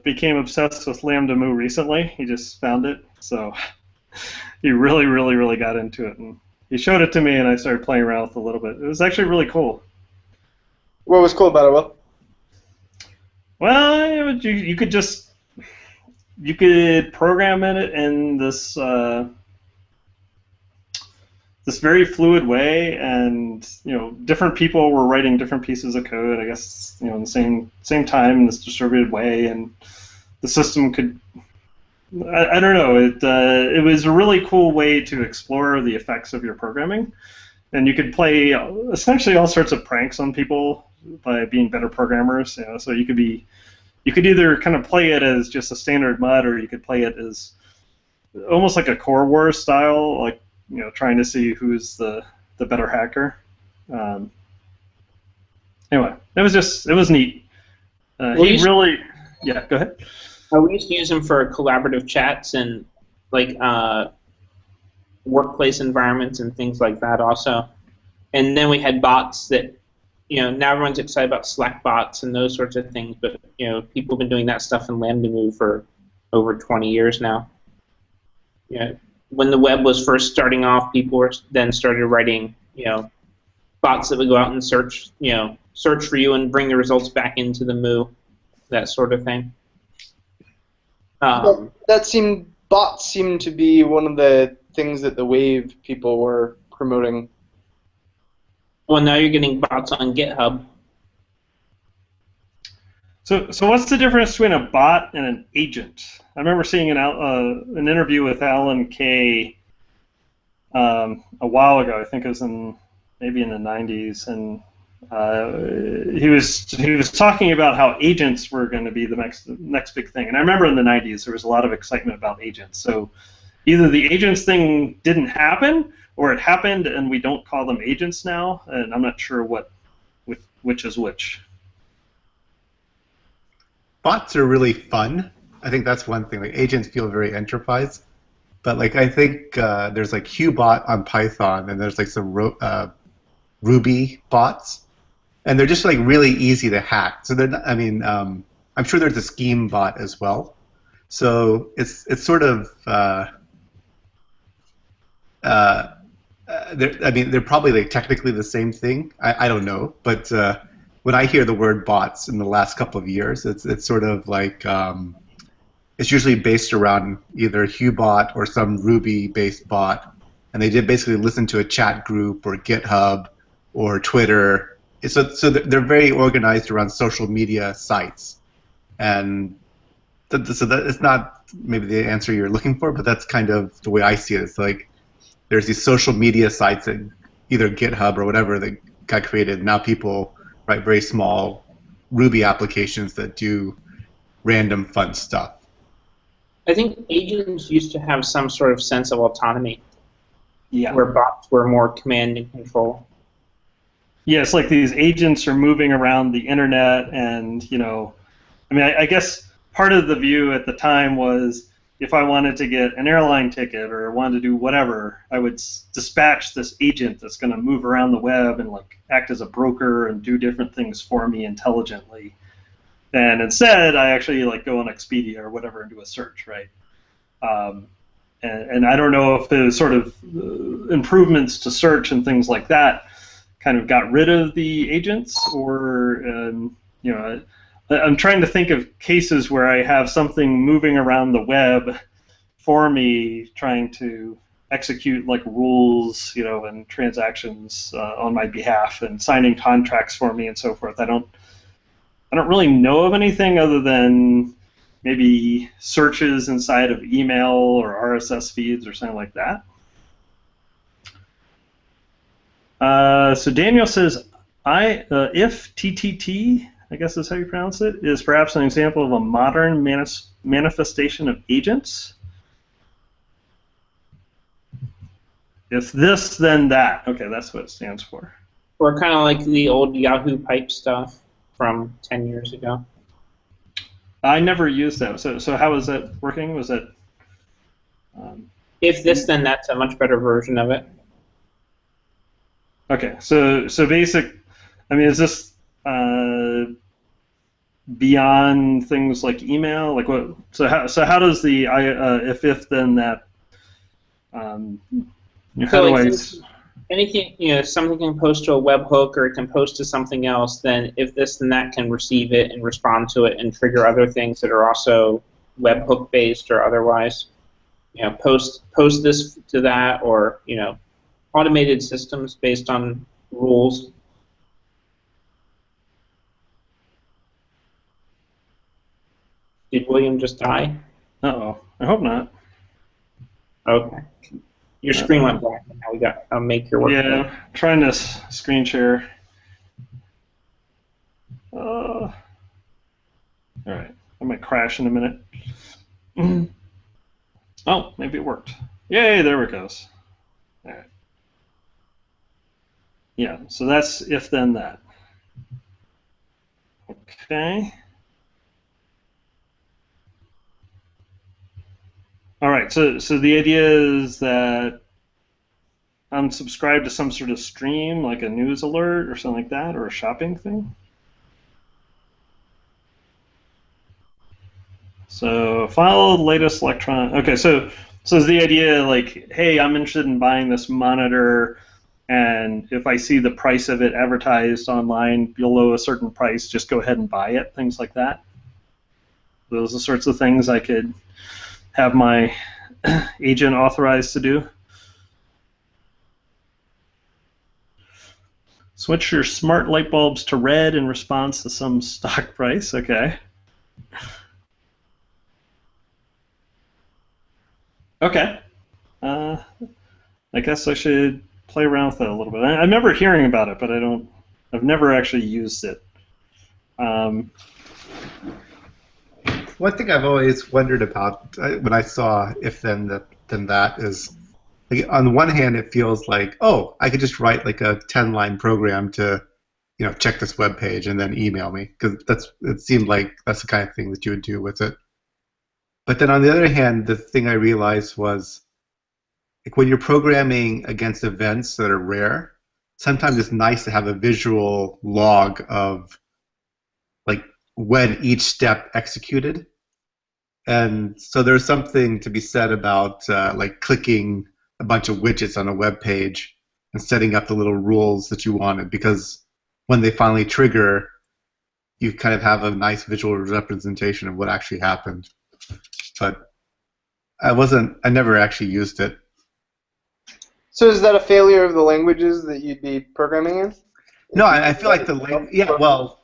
became obsessed with Lambda Moo recently. He just found it, so he really, really, really got into it. And he showed it to me, and I started playing around with it a little bit. It was actually really cool. What was cool about it, Will? Well, you could just program it in this this very fluid way, and different people were writing different pieces of code. I guess in the same time in this distributed way, and the system could. I don't know. It was a really cool way to explore the effects of your programming, and you could play essentially all sorts of pranks on people by being better programmers. So you could either kind of play it as just a standard MUD, or you could play it as almost like a Core Wars style, like trying to see who's the better hacker. Anyway, it was neat. Yeah. Go ahead. We used to use them for collaborative chats and like workplace environments and things like that also. And then we had bots that, now everyone's excited about Slack bots and those sorts of things, but people have been doing that stuff in Lambda Moo for over 20 years now. When the web was first starting off, people then started writing, bots that would go out and search for you and bring the results back into the Moo, that sort of thing. Bots seemed to be one of the things that the Wave people were promoting. Well, now you're getting bots on GitHub. So what's the difference between a bot and an agent? I remember seeing an interview with Alan Kay a while ago. I think it was maybe in the 90s, and he was talking about how agents were going to be the next big thing. And I remember in the 90s there was a lot of excitement about agents. So either the agents thing didn't happen, or it happened and we don't call them agents now, and I'm not sure which is which. Bots are really fun. I think that's one thing. Like, agents feel very enterprise, but like I think there's like Qbot on Python, and there's like some Ruby bots, and they're just like really easy to hack. So they're not, I'm sure there's a scheme bot as well. So it's sort of they're probably like technically the same thing. I don't know, but when I hear the word bots in the last couple of years, it's sort of like it's usually based around either Qbot or some Ruby-based bot, and they did basically listen to a chat group or GitHub or Twitter. So they're very organized around social media sites, and so that it's not maybe the answer you're looking for, but that's kind of the way I see it. It's like there's these social media sites that either GitHub or whatever that got created. Now people write very small Ruby applications that do random fun stuff. I think agents used to have some sort of sense of autonomy, yeah, where bots were more command and control. Yeah, it's like these agents are moving around the internet, and I guess part of the view at the time was if I wanted to get an airline ticket or wanted to do whatever, I would dispatch this agent that's going to move around the web and like act as a broker and do different things for me intelligently. And instead, I actually like go on Expedia or whatever and do a search, right? And I don't know if the sort of improvements to search and things like that kind of got rid of the agents, or I'm trying to think of cases where I have something moving around the web for me, trying to execute like rules, and transactions on my behalf, and signing contracts for me and so forth. I don't really know of anything other than maybe searches inside of email or RSS feeds or something like that. So Daniel says, if TTT, I guess is how you pronounce it, is perhaps an example of a modern manifestation of agents. If this, then that. Okay, that's what it stands for. Or kind of like the old Yahoo pipe stuff from 10 years ago. I never used that. So how was that working? Was that? If this, then that's a much better version of it. Okay, so basic. I mean, is this beyond things like email? Like what? So how does the if then that? How do I? Anything, something can post to a webhook or it can post to something else, then if this, then that can receive it and respond to it and trigger other things that are also webhook based or otherwise. Post this to that, or automated systems based on rules. Did William just die? Uh-oh. I hope not. Okay. Your screen went black, and now I'll make your work. Yeah, trying to screen share. All right, I might crash in a minute. Oh, maybe it worked. Yay, there it goes. All right. Yeah, so that's if then that. Okay. All right, so the idea is that I'm subscribed to some sort of stream, like a news alert or something like that, or a shopping thing. So follow the latest electron. Okay, so is the idea like, hey, I'm interested in buying this monitor, and if I see the price of it advertised online below a certain price, just go ahead and buy it, things like that. Those are the sorts of things I could have my agent authorized to do. Switch your smart light bulbs to red in response to some stock price. Okay. Okay. I guess I should play around with it a little bit. I remember hearing about it, but I've never actually used it. One thing I've always wondered about when I saw if then that is, like, on the one hand it feels like, oh, I could just write like a 10-line program to check this web page and then email me, because it seemed like that's the kind of thing that you would do with it. But then on the other hand, the thing I realized was, like, when you're programming against events that are rare, sometimes it's nice to have a visual log of like when each step executed. And so there's something to be said about like clicking a bunch of widgets on a web page and setting up the little rules that you wanted, because when they finally trigger, you kind of have a nice visual representation of what actually happened. But I never actually used it. So is that a failure of the languages that you'd be programming in? No, I feel like yeah, well,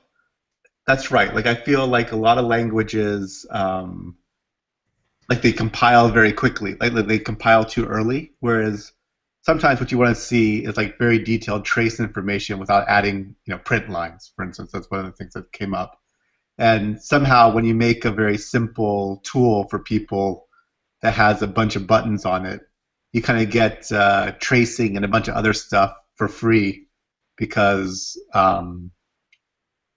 that's right. Like, I feel like a lot of languages, like, they compile very quickly. Like, they compile too early, whereas sometimes what you want to see is like very detailed trace information without adding, print lines, for instance. That's one of the things that came up. And somehow when you make a very simple tool for people that has a bunch of buttons on it, you kind of get tracing and a bunch of other stuff for free, because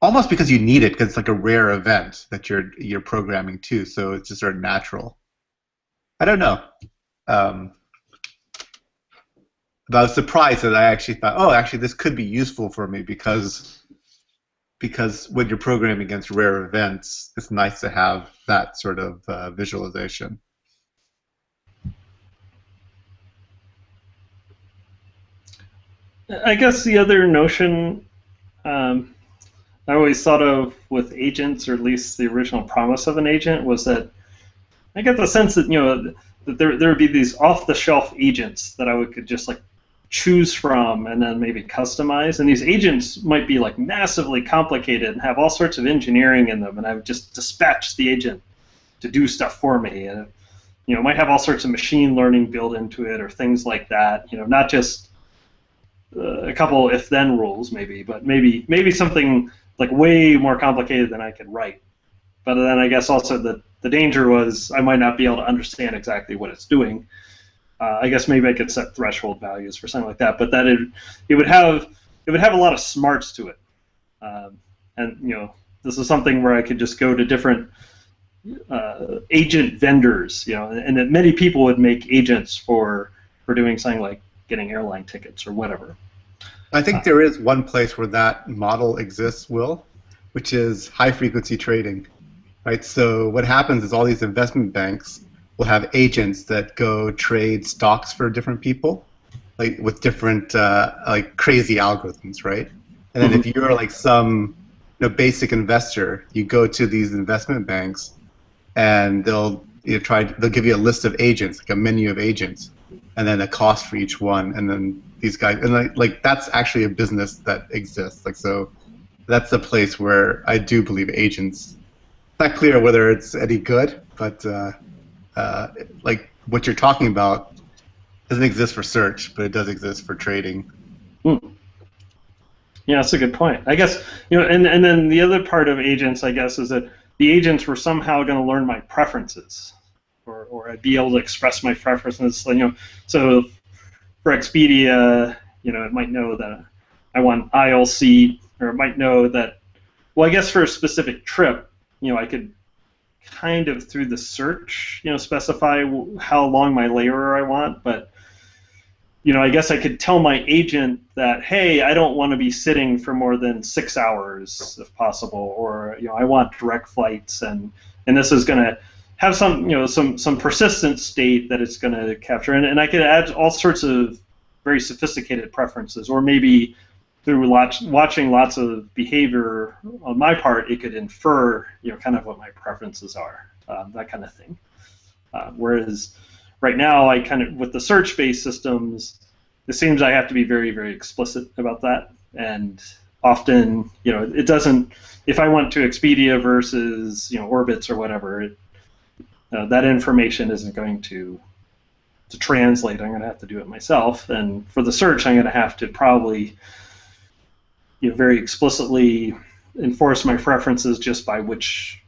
almost because you need it, because it's like a rare event that you're programming to, so it's just sort of natural. I don't know. But I was surprised that I actually thought, oh, actually this could be useful for me, because when you're programming against rare events, it's nice to have that sort of visualization. I guess the other notion I always thought of with agents, or at least the original promise of an agent, was that I get the sense that that there would be these off-the-shelf agents that I could just like choose from and then maybe customize, and these agents might be like massively complicated and have all sorts of engineering in them, and I would just dispatch the agent to do stuff for me, and it might have all sorts of machine learning built into it or things like that. Not just a couple if-then rules, maybe, but maybe something like way more complicated than I could write. But then I guess also the danger was I might not be able to understand exactly what it's doing. I guess maybe I could set threshold values for something like that, but that it would have a lot of smarts to it, and this is something where I could just go to different agent vendors, and that many people would make agents for doing something like getting airline tickets or whatever. I think there is one place where that model exists, Will, which is high-frequency trading, right? So what happens is all these investment banks will have agents that go trade stocks for different people, like with different like crazy algorithms, right? And then if you're like some basic investor, you go to these investment banks, and they'll give you a list of agents, like a menu of agents, and then a cost for each one, and then these guys, and like that's actually a business that exists. Like, so that's a place where I do believe agents. It's not clear whether it's any good, but like what you're talking about doesn't exist for search, but it does exist for trading. Yeah, that's a good point. I guess and then the other part of agents, I guess, is that the agents were somehow going to learn my preferences, or I'd be able to express my preferences. So for Expedia, it might know that I want aisle seat, or it might know that. Well, I guess for a specific trip, I could kind of through the search, specify how long my layover I want, but I guess I could tell my agent that, hey, I don't want to be sitting for more than 6 hours if possible, or I want direct flights, and this is going to have some persistent state that it's going to capture, and I could add all sorts of very sophisticated preferences, or maybe through watching lots of behavior on my part, it could infer kind of what my preferences are, that kind of thing. Whereas right now, I kind of, with the search-based systems, it seems I have to be very, very explicit about that. And often, it doesn't, if I went to Expedia versus, Orbitz or whatever, that information isn't going to translate. I'm going to have to do it myself. And for the search, I'm going to have to probably, very explicitly enforce my preferences just by which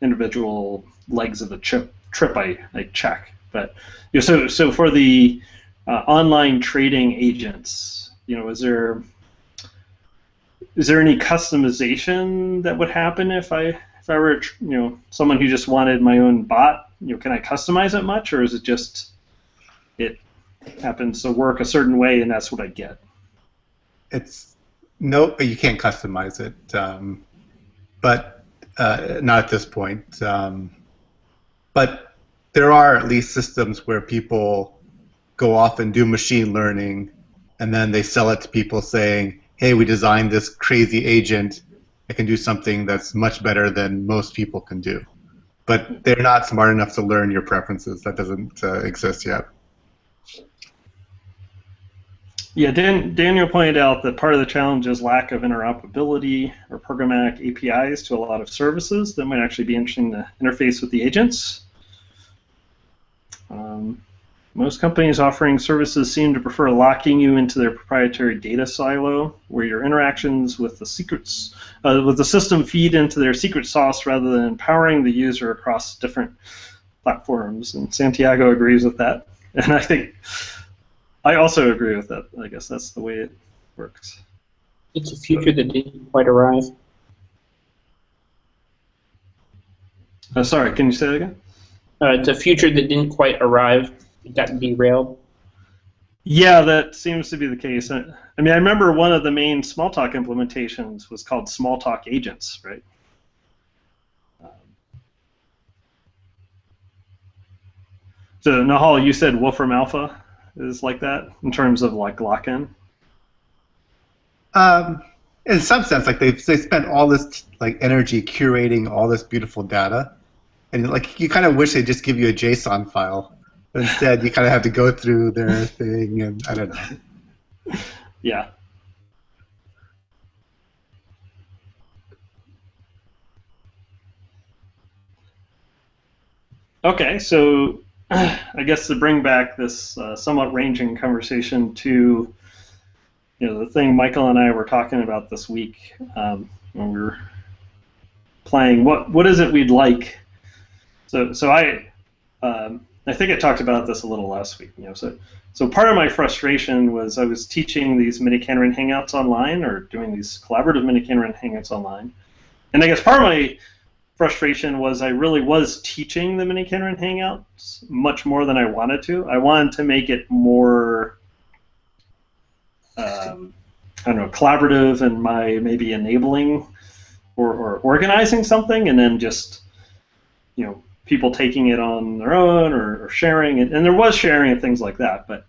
individual legs of the trip I check. But so for the online trading agents, is there any customization that would happen if I were someone who just wanted my own bot? Can I customize it much, or is it just it happens to work a certain way and that's what I get? No, you can't customize it, but not at this point. But there are at least systems where people go off and do machine learning, and then they sell it to people saying, hey, we designed this crazy agent that can do something that's much better than most people can do. But they're not smart enough to learn your preferences. That doesn't exist yet. Yeah, Daniel pointed out that part of the challenge is lack of interoperability or programmatic APIs to a lot of services that might actually be interesting to interface with the agents. Most companies offering services seem to prefer locking you into their proprietary data silo, where your interactions with the system feed into their secret sauce rather than empowering the user across different platforms. And Santiago agrees with that, and I think I also agree with that. I guess that's the way it works. It's a future that didn't quite arrive. Sorry, can you say that again? It's a future that didn't quite arrive. It got derailed. Yeah, that seems to be the case. I mean, I remember one of the main Smalltalk implementations was called Smalltalk Agents, right? So, Nahal, you said Wolfram Alpha is like that in terms of like lock-in? In some sense, like they spent all this like energy curating all this beautiful data, and like you kind of wish they'd just give you a JSON file. But instead, you kind of have to go through their thing, and I don't know. Yeah. Okay, so I guess to bring back this somewhat ranging conversation to the thing Michael and I were talking about this week when we were playing. What is it we'd like? So I I think I talked about this a little last week. So part of my frustration was I was teaching these mini-Canron Hangouts online, or doing these collaborative mini-Canron Hangouts online, and I guess part of my frustration was I really was teaching the mini-Canron Hangouts much more than I wanted to. I wanted to make it more, I don't know, collaborative and my maybe enabling or organizing something, and then just, people taking it on their own or sharing it. And there was sharing and things like that. But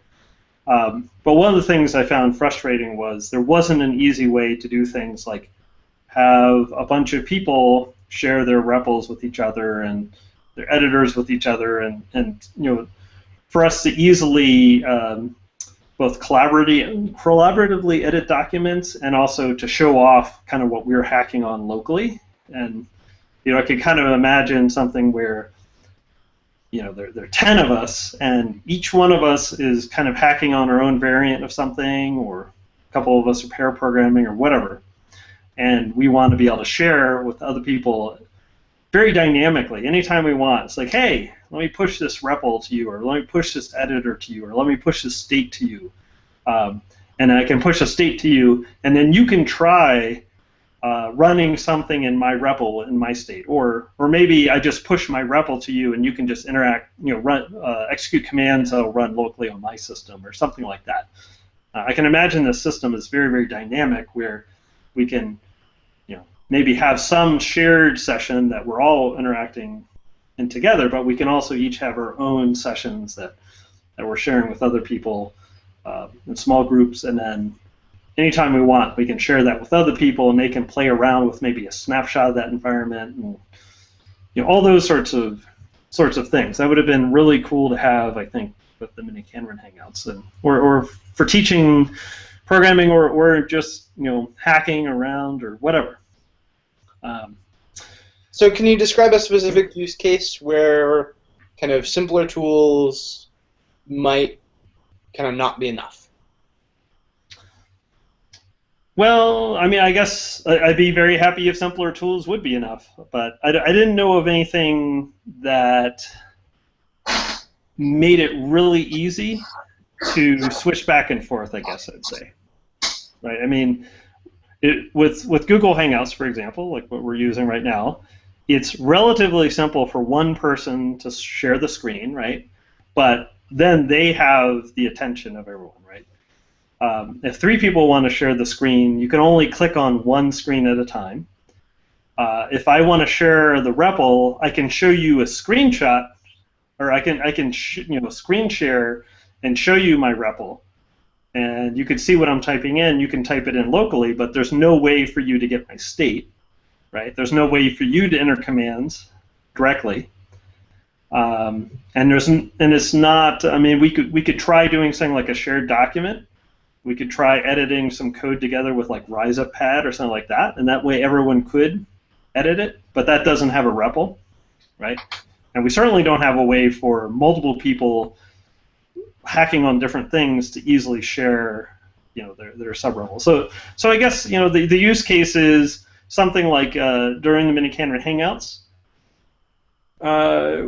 one of the things I found frustrating was there wasn't an easy way to do things like have a bunch of people share their REPLs with each other and their editors with each other, and for us to easily both collaboratively edit documents and also to show off kind of what we're hacking on locally. And I could kind of imagine something where there are 10 of us, and each one of us is kind of hacking on our own variant of something, or a couple of us are pair programming or whatever. And we want to be able to share with other people very dynamically, anytime we want. It's like, hey, let me push this REPL to you, or let me push this editor to you, or let me push this state to you. And I can push a state to you, and then you can try running something in my REPL in my state. Or maybe I just push my REPL to you, and you can just interact, execute commands that will run locally on my system, or something like that. I can imagine the system is very, very dynamic, where we can maybe have some shared session that we're all interacting in together, but we can also each have our own sessions that we're sharing with other people in small groups, and then anytime we want, we can share that with other people, and they can play around with maybe a snapshot of that environment, and all those sorts of things. That would have been really cool to have, I think, with the mini-Canron Hangouts, and or for teaching programming, or just hacking around or whatever. So can you describe a specific use case where kind of simpler tools might kind of not be enough? Well, I mean, I guess I'd be very happy if simpler tools would be enough, but I didn't know of anything that made it really easy to switch back and forth, I guess I'd say. Right? I mean, with Google Hangouts, for example, like what we're using right now, it's relatively simple for one person to share the screen, right? But then they have the attention of everyone, right? If 3 people want to share the screen, you can only click on one screen at a time. If I want to share the REPL, I can show you a screenshot, or I can screen share and show you my REPL, and you can see what I'm typing in. You can type it in locally, but there's no way for you to get my state, right? There's no way for you to enter commands directly, and it's not. I mean, we could try doing something like a shared document. We could try editing some code together with like RiseUp or something like that, and that way everyone could edit it, but that doesn't have a REPL, right? And we certainly don't have a way for multiple people hacking on different things to easily share, their sub-REPL. So I guess the use case is something like during the mini-Canron Hangouts,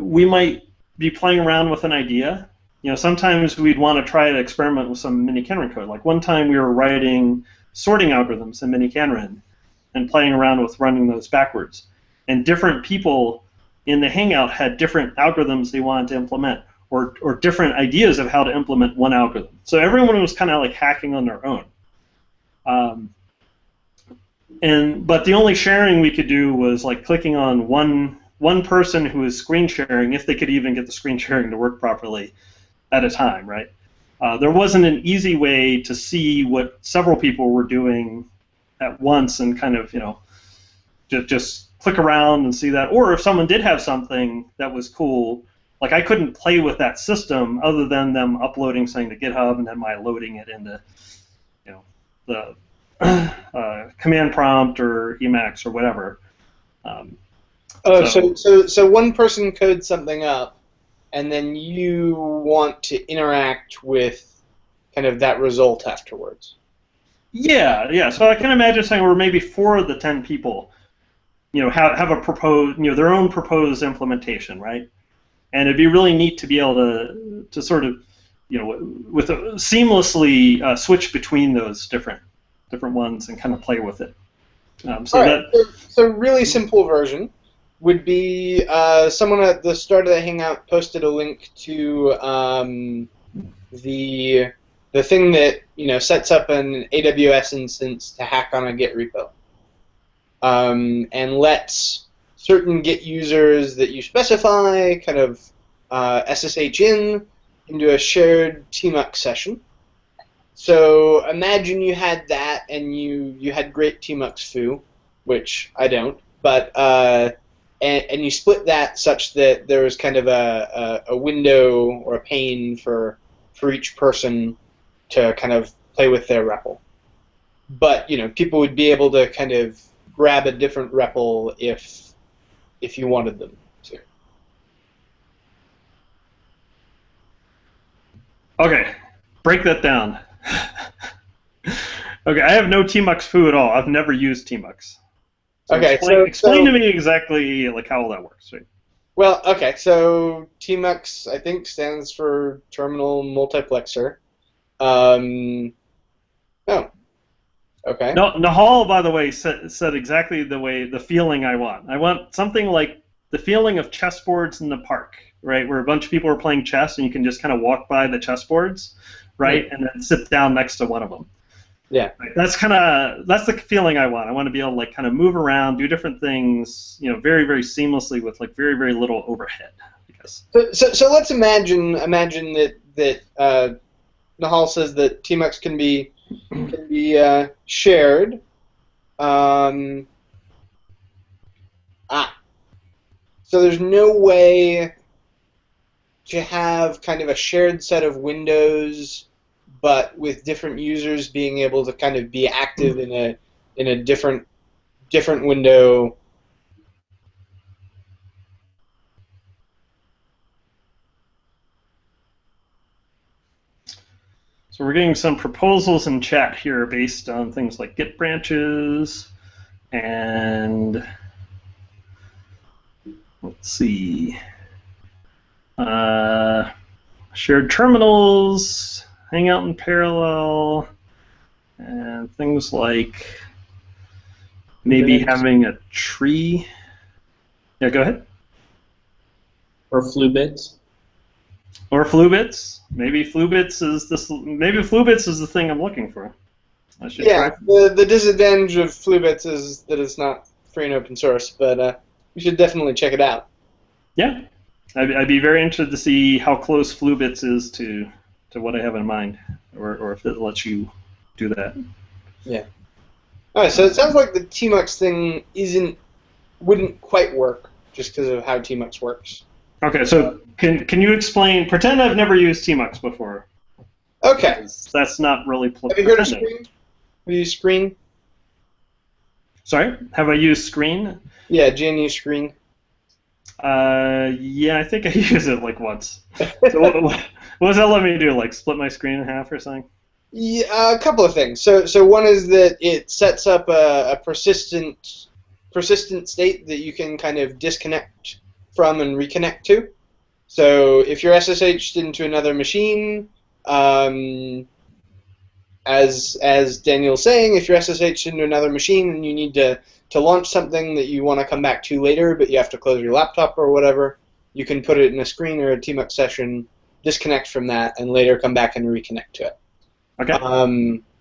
we might be playing around with an idea. Sometimes we'd want to try to experiment with some mini-Canron code. Like one time we were writing sorting algorithms in mini-Canron and playing around with running those backwards. And different people in the Hangout had different algorithms they wanted to implement, or different ideas of how to implement one algorithm. So everyone was kind of like hacking on their own. But the only sharing we could do was like clicking on one person who was screen sharing, if they could even get the screen sharing to work properly, at a time, right? There wasn't an easy way to see what several people were doing at once and kind of, just click around and see that. Or if someone did have something that was cool, like I couldn't play with that system other than them uploading something to GitHub and then my loading it into, the command prompt or Emacs or whatever. So one person codes something up, and then you want to interact with kind of that result afterwards. Yeah. So I can imagine saying, or maybe 4 of the 10 people, have a proposed, their own proposed implementation, right? and it'd be really neat to be able to sort of, with seamlessly switch between those different ones and kind of play with it. So really simple version would be someone at the start of the Hangout posted a link to the thing that sets up an AWS instance to hack on a Git repo, and lets certain Git users that you specify kind of SSH into a shared tmux session. So imagine you had that, and you had great tmux foo, which I don't, but and you split that such that there was kind of a window or a pane for each person to kind of play with their REPL. But people would be able to kind of grab a different REPL if you wanted them to. Okay, break that down. Okay, I have no tmux foo at all. I've never used tmux. So okay, explain to me exactly how all that works, right? Well, okay, so tmux I think stands for terminal multiplexer. Oh, okay. No, Nahal, by the way, said exactly the feeling I want. I want something like the feeling of chessboards in the park, right, where a bunch of people are playing chess and you can just kind of walk by the chessboards, right, and then sit down next to one of them. Yeah. Right? That's the feeling I want. I want to be able to kind of move around, do different things, very, very seamlessly with very, very little overhead, I guess. So let's imagine that Nahal says that tmux can be shared. So there's no way to have kind of a shared set of windows, but with different users being able to kind of be active in a different window. So we're getting some proposals in chat here based on things like Git branches and let's see, shared terminals, Hangout in parallel, and things like maybe having a tree. Yeah, go ahead. Or flubits. Or flubits. Maybe flubits is this. Maybe flubits is the thing I'm looking for. I should try. The disadvantage of flubits is that it's not free and open source, but you should definitely check it out. Yeah, I'd be very interested to see how close flubits is to what I have in mind, or if it lets you do that. Yeah. All right. So it sounds like the tmux thing wouldn't quite work just because of how tmux works. Okay, so can you explain? Pretend I've never used tmux before. Okay. That's not really. Have you heard of Screen? Have you used Screen? Sorry, have I used Screen? Yeah, GNU Screen. Yeah, I think I used it once. So what does that let me do? Split my screen in half or something? Yeah, a couple of things. So one is that it sets up a persistent state that you can kind of disconnect from and reconnect to. So if you're SSH'd into another machine, as Daniel's saying, if you're SSH'd into another machine and you need to launch something that you want to come back to later, but you have to close your laptop or whatever, you can put it in a screen or a tmux session, disconnect from that, and later come back and reconnect to it. Okay.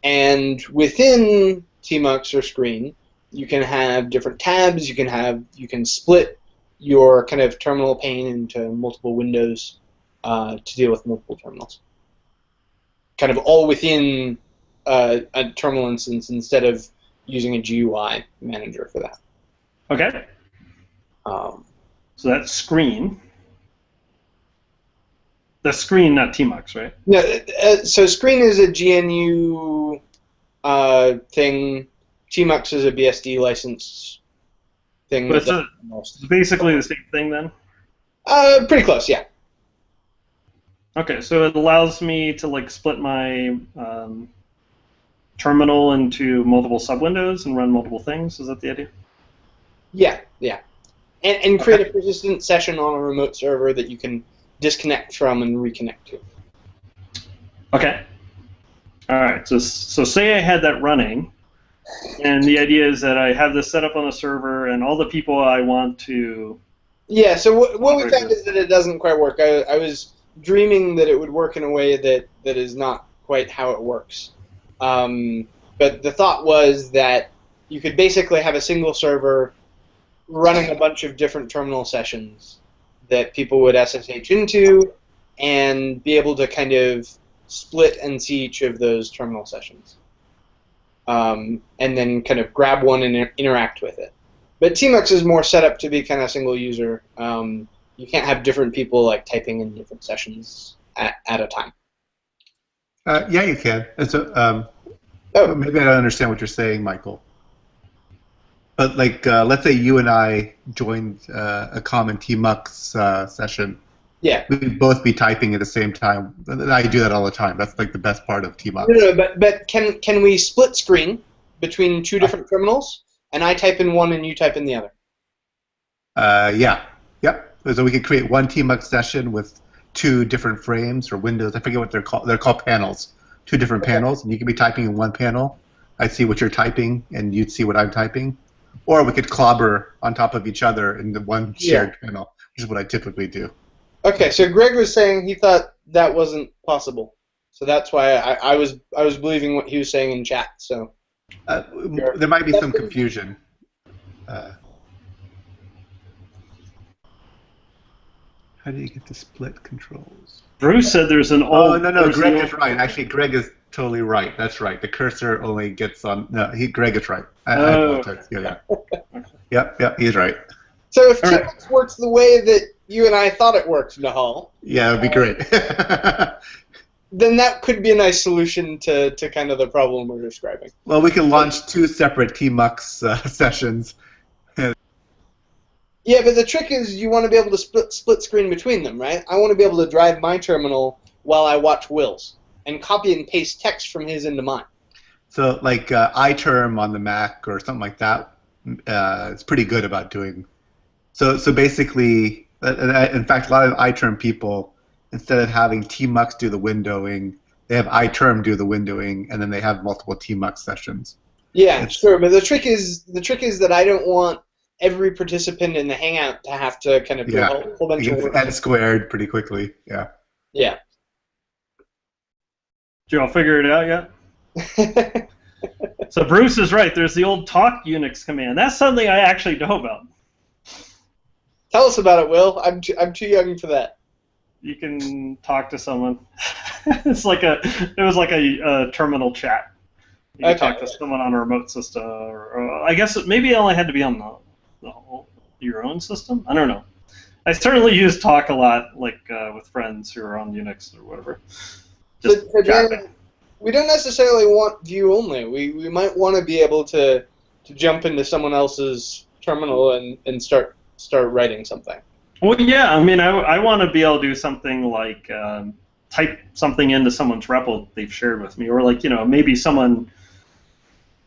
And within tmux or screen, you can have different tabs. You can split your kind of terminal pane into multiple windows to deal with multiple terminals. Kind of all within a terminal instance instead of using a GUI manager for that. Okay. So that's Screen. That's Screen, not tmux, right? No, so Screen is a GNU thing. Tmux is a BSD licensed thing. But it's basically the same thing then? Pretty close, yeah. Okay, so it allows me to split my terminal into multiple sub-windows and run multiple things. Is that the idea? Yeah, yeah. and create a persistent session on a remote server that you can disconnect from and reconnect to. Okay. All right. So say I had that running, and the idea is that I have this set up on a server, and all the people I want to. Yeah. So what we found is that it doesn't quite work. I was dreaming that it would work in a way that is not quite how it works. But the thought was that you could basically have a single server running a bunch of different terminal sessions that people would SSH into and be able to kind of split and see each of those terminal sessions. And then kind of grab one and interact with it. But Tmux is more set up to be kind of single user. You can't have different people like typing in different sessions at a time. Yeah, you can. Maybe I don't understand what you're saying, Michael. But like, let's say you and I joined a common Tmux session. Yeah. We'd both be typing at the same time. I do that all the time. That's like the best part of Tmux. No, but can we split screen between two different terminals, and I type in one and you type in the other? Yeah. Yep. So we could create one Tmux session with two different frames or windows. I forget what they're called. They're called panels. Two different panels, and you could be typing in one panel. I'd see what you're typing, and you'd see what I'm typing. Or we could clobber on top of each other in the one shared panel, which is what I typically do. Okay, so Greg was saying he thought that wasn't possible, so that's why I was believing what he was saying in chat. So there might be some confusion. How do you get to split controls? Bruce said there's an old. Oh no, Greg is right. Actually, Greg is totally right. That's right. The cursor only gets on. No, Greg is right. I apologize. Yeah. Yep, he's right. So if Tmux works the way that you and I thought it worked, Nahal. Yeah, it would be great. Then that could be a nice solution to kind of the problem we're describing. Well, we can launch two separate Tmux sessions. Yeah, but the trick is you want to be able to split screen between them, right? I want to be able to drive my terminal while I watch Will's and copy and paste text from his into mine. So like iTerm on the Mac or something like that, it's pretty good about doing. So basically, in fact, a lot of iTerm people, instead of having Tmux do the windowing, they have iTerm do the windowing, and then they have multiple Tmux sessions. Yeah, sure. But the trick is that I don't want every participant in the Hangout to have to kind of do a whole bunch of work. N squared pretty quickly. Yeah. Yeah. Did you all figure it out yet? So Bruce is right. There's the old talk Unix command. That's something I actually know about. Tell us about it, Will. I'm too young for that. You can talk to someone. It was like a terminal chat. You can talk to someone on a remote system, or I guess maybe it only had to be on your own system. I don't know. I certainly use talk a lot, like with friends who are on Unix or whatever. Just then, we don't necessarily want view only. We might want to be able to jump into someone else's terminal and start writing something. Well, yeah. I mean, I want to be able to do something like type something into someone's REPL they've shared with me, or like maybe someone.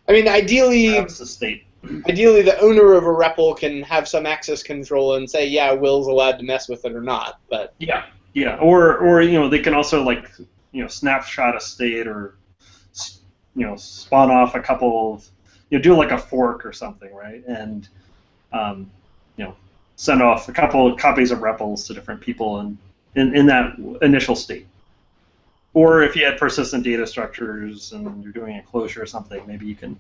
I mean, ideally, the state. Ideally, the owner of a REPL can have some access control and say, yeah, Will's allowed to mess with it or not. But yeah, or they can also like snapshot a state or spawn off a couple of do like a fork or something, right? And send off a couple of copies of REPLs to different people in that initial state. Or if you had persistent data structures and you're doing a closure or something, maybe you can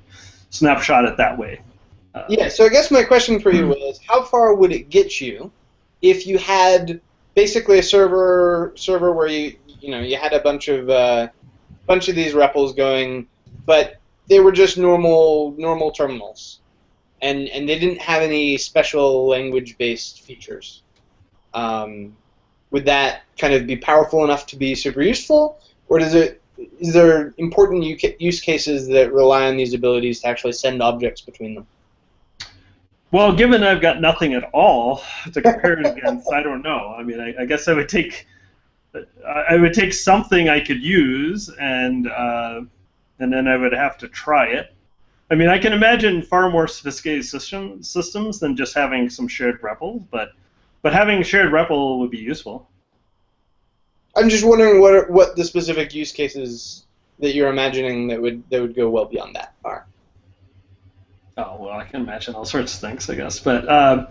snapshot it that way. Yeah, so I guess my question for you is, how far would it get you if you had basically a server where you had a bunch of these REPLs going, but they were just normal terminals, and they didn't have any special language-based features. Would that kind of be powerful enough to be super useful, or is there important use cases that rely on these abilities to actually send objects between them? Well, given I've got nothing at all to compare it against, I don't know. I mean, I guess I would take something I could use, and then I would have to try it. I mean, I can imagine far more sophisticated systems than just having some shared REPL, but having a shared REPL would be useful. I'm just wondering what the specific use cases that you're imagining that would go well beyond that are. Oh, well, I can imagine all sorts of things, I guess. But,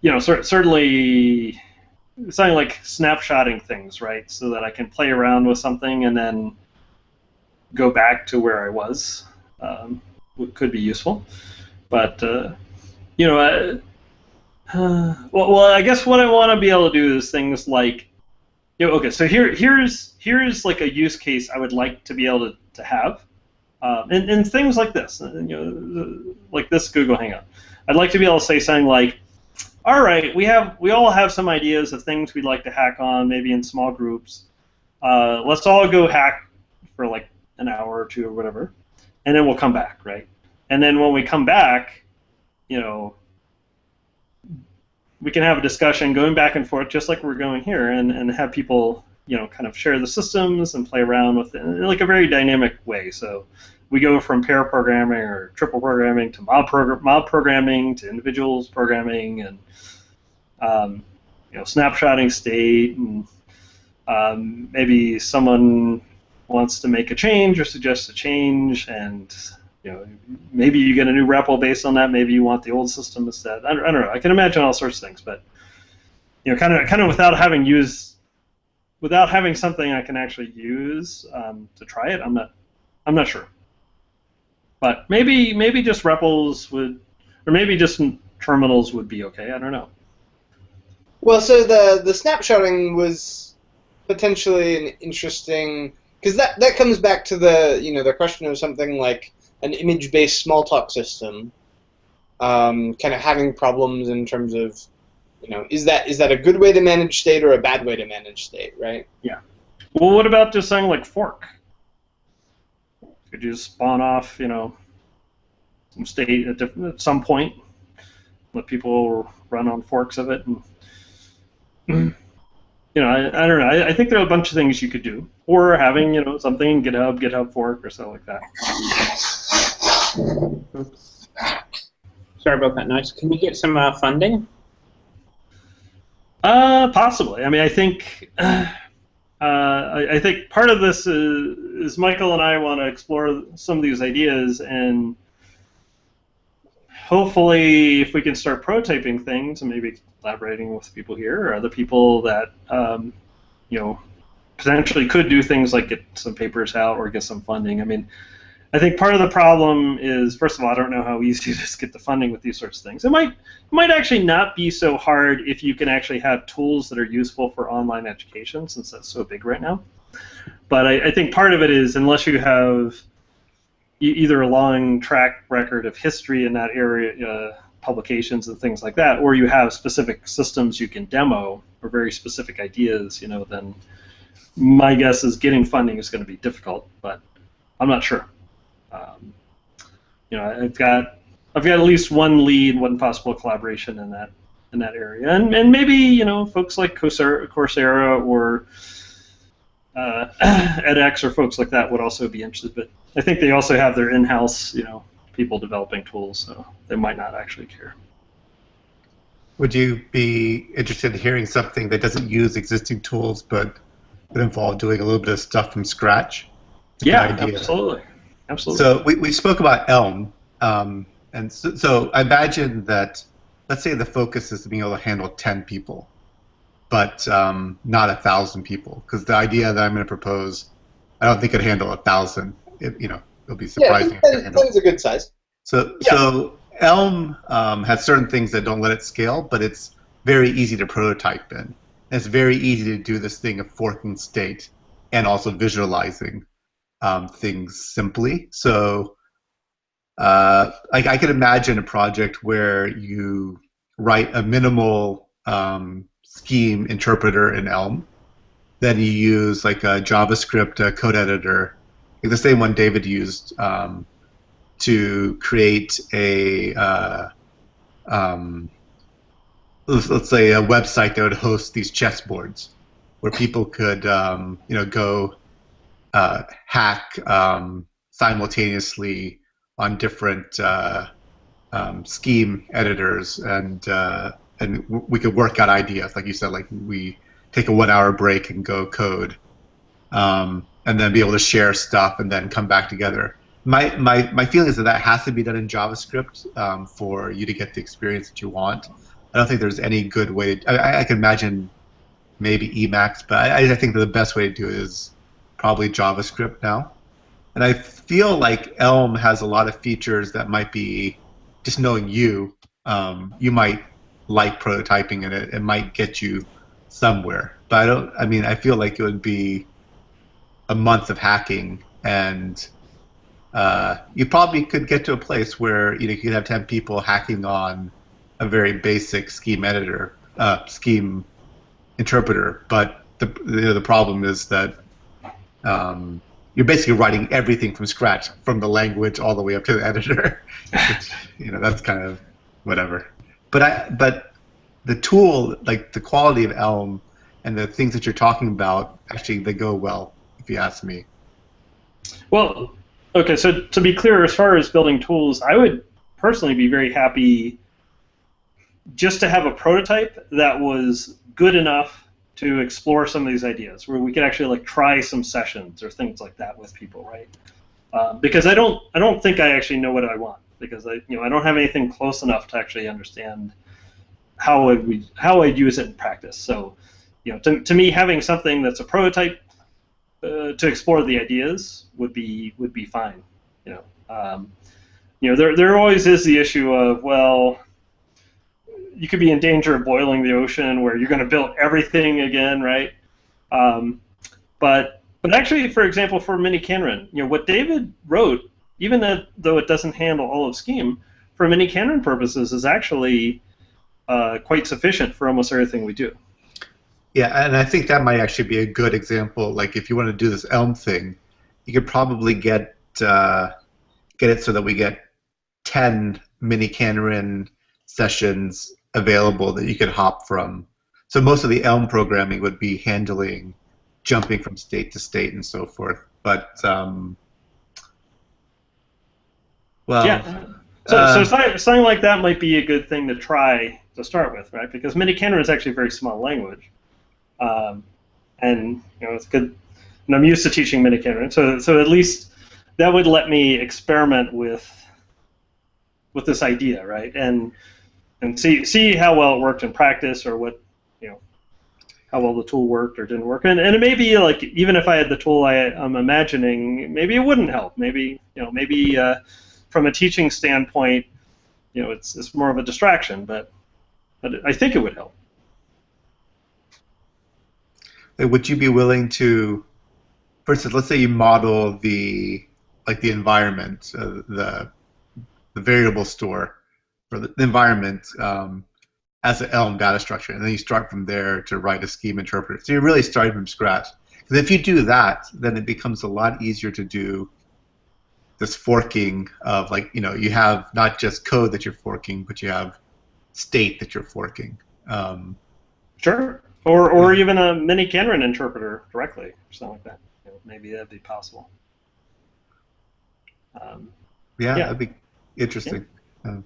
certainly something like snapshotting things, right? So that I can play around with something and then go back to where I was could be useful. But, well, I guess what I want to be able to do is things like, okay, so here's like a use case I would like to be able to have. And things like this, like this Google Hangout. I'd like to be able to say something like, all right, we all have some ideas of things we'd like to hack on, maybe in small groups. Let's all go hack for like an hour or two or whatever, and then we'll come back, right? And then when we come back, we can have a discussion going back and forth just like we're going here, and have people kind of share the systems and play around with it in like a very dynamic way. So we go from pair programming or triple programming to mob programming to individuals programming, and snapshotting state, and maybe someone wants to make a change or suggest a change, and maybe you get a new REPL based on that. Maybe you want the old system instead. I don't know. I can imagine all sorts of things, but kind of without having something I can actually use to try it, I'm not sure. But maybe just REPLs would, or maybe just terminals would be okay. I don't know. Well, so the snapshotting was potentially an interesting, because that comes back to the question of something like an image-based small talk system, kind of having problems in terms of, is that a good way to manage state or a bad way to manage state, right? Yeah. Well, what about just something like fork? Could you spawn off, some state at some point, let people run on forks of it, and I don't know. I think there are a bunch of things you could do, or having something in GitHub fork or something like that. Oops. Sorry about that noise. Can we get some funding? Possibly. I mean, I think part of this is Michael and I want to explore some of these ideas, and hopefully, if we can start prototyping things and maybe collaborating with people here or other people that potentially could do things like get some papers out or get some funding. I mean, I think part of the problem is, first of all, I don't know how easy it is to get the funding with these sorts of things. It might actually not be so hard if you can actually have tools that are useful for online education, since that's so big right now. But I think part of it is, unless you have either a long track record of history in that area, publications and things like that, or you have specific systems you can demo or very specific ideas, then my guess is getting funding is going to be difficult, but I'm not sure. I've got at least one lead, one possible collaboration in that area, and maybe folks like Coursera or edX or folks like that would also be interested. But I think they also have their in-house people developing tools, so they might not actually care. Would you be interested in hearing something that doesn't use existing tools but would involve doing a little bit of stuff from scratch? Yeah, absolutely. Absolutely. So we spoke about Elm, and so I imagine that, let's say the focus is to being able to handle 10 people, but not 1,000 people, because the idea that I'm going to propose, I don't think it'd handle 1,000. It'll be surprising. Yeah, 10 is a good size. So Elm has certain things that don't let it scale, but it's very easy to prototype in. And it's very easy to do this thing of forking state and also visualizing things simply. So I could imagine a project where you write a minimal scheme interpreter in Elm, then you use like a JavaScript code editor, like the same one David used, to create a let's say a website that would host these chessboards where people could go hack simultaneously different scheme editors, and we could work out ideas, like you said, like we take a 1 hour break and go code, and then be able to share stuff and then come back together. My feeling is that has to be done in JavaScript for you to get the experience that you want. I don't think there's any good way. I can imagine maybe Emacs, but I think that the best way to do it is probably JavaScript now. And I feel like Elm has a lot of features that might be, just knowing you, you might like prototyping in it. It might get you somewhere. But I feel like it would be a month of hacking, and you probably could get to a place where you could have 10 people hacking on a very basic scheme editor, scheme interpreter. But the problem is that you're basically writing everything from scratch, from the language all the way up to the editor. Which, that's kind of whatever. But the tool, like the quality of Elm and the things that you're talking about, actually they go well, if you ask me. Well, okay, so to be clear, as far as building tools, I would personally be very happy just to have a prototype that was good enough to explore some of these ideas, where we could actually like try some sessions or things like that with people, right? Because I don't think I actually know what I want, because I don't have anything close enough to actually understand how I'd use it in practice. So, to me, having something that's a prototype to explore the ideas would be fine. There always is the issue of, well, you could be in danger of boiling the ocean, where you're going to build everything again, right? But actually, for example, for Mini Canron, what David wrote, even though it doesn't handle all of Scheme, for Mini Canron purposes, is actually quite sufficient for almost everything we do. Yeah, and I think that might actually be a good example. Like, if you want to do this Elm thing, you could probably get it so that we get 10 Mini Canron sessions available that you could hop from. So most of the Elm programming would be handling jumping from state to state and so forth. But yeah. So something like that might be a good thing to try to start with, right? Because Mini Canron is actually a very small language, and it's good. And I'm used to teaching Mini Canron, so at least that would let me experiment with this idea, right? And see how well it worked in practice, or what how well the tool worked or didn't work. And it may be like, even if I had the tool I'm imagining, maybe it wouldn't help. Maybe from a teaching standpoint, it's more of a distraction, but I think it would help. Would you be willing to, for instance, let's say you model the environment, the variable store for the environment as an Elm data structure, and then you start from there to write a scheme interpreter. So you're really starting from scratch. Because if you do that, then it becomes a lot easier to do this forking of, like, you have not just code that you're forking, but you have state that you're forking. Sure. Or even a Mini Canron interpreter directly, or something like that. Maybe that'd be possible. Yeah, that'd be interesting. Yeah.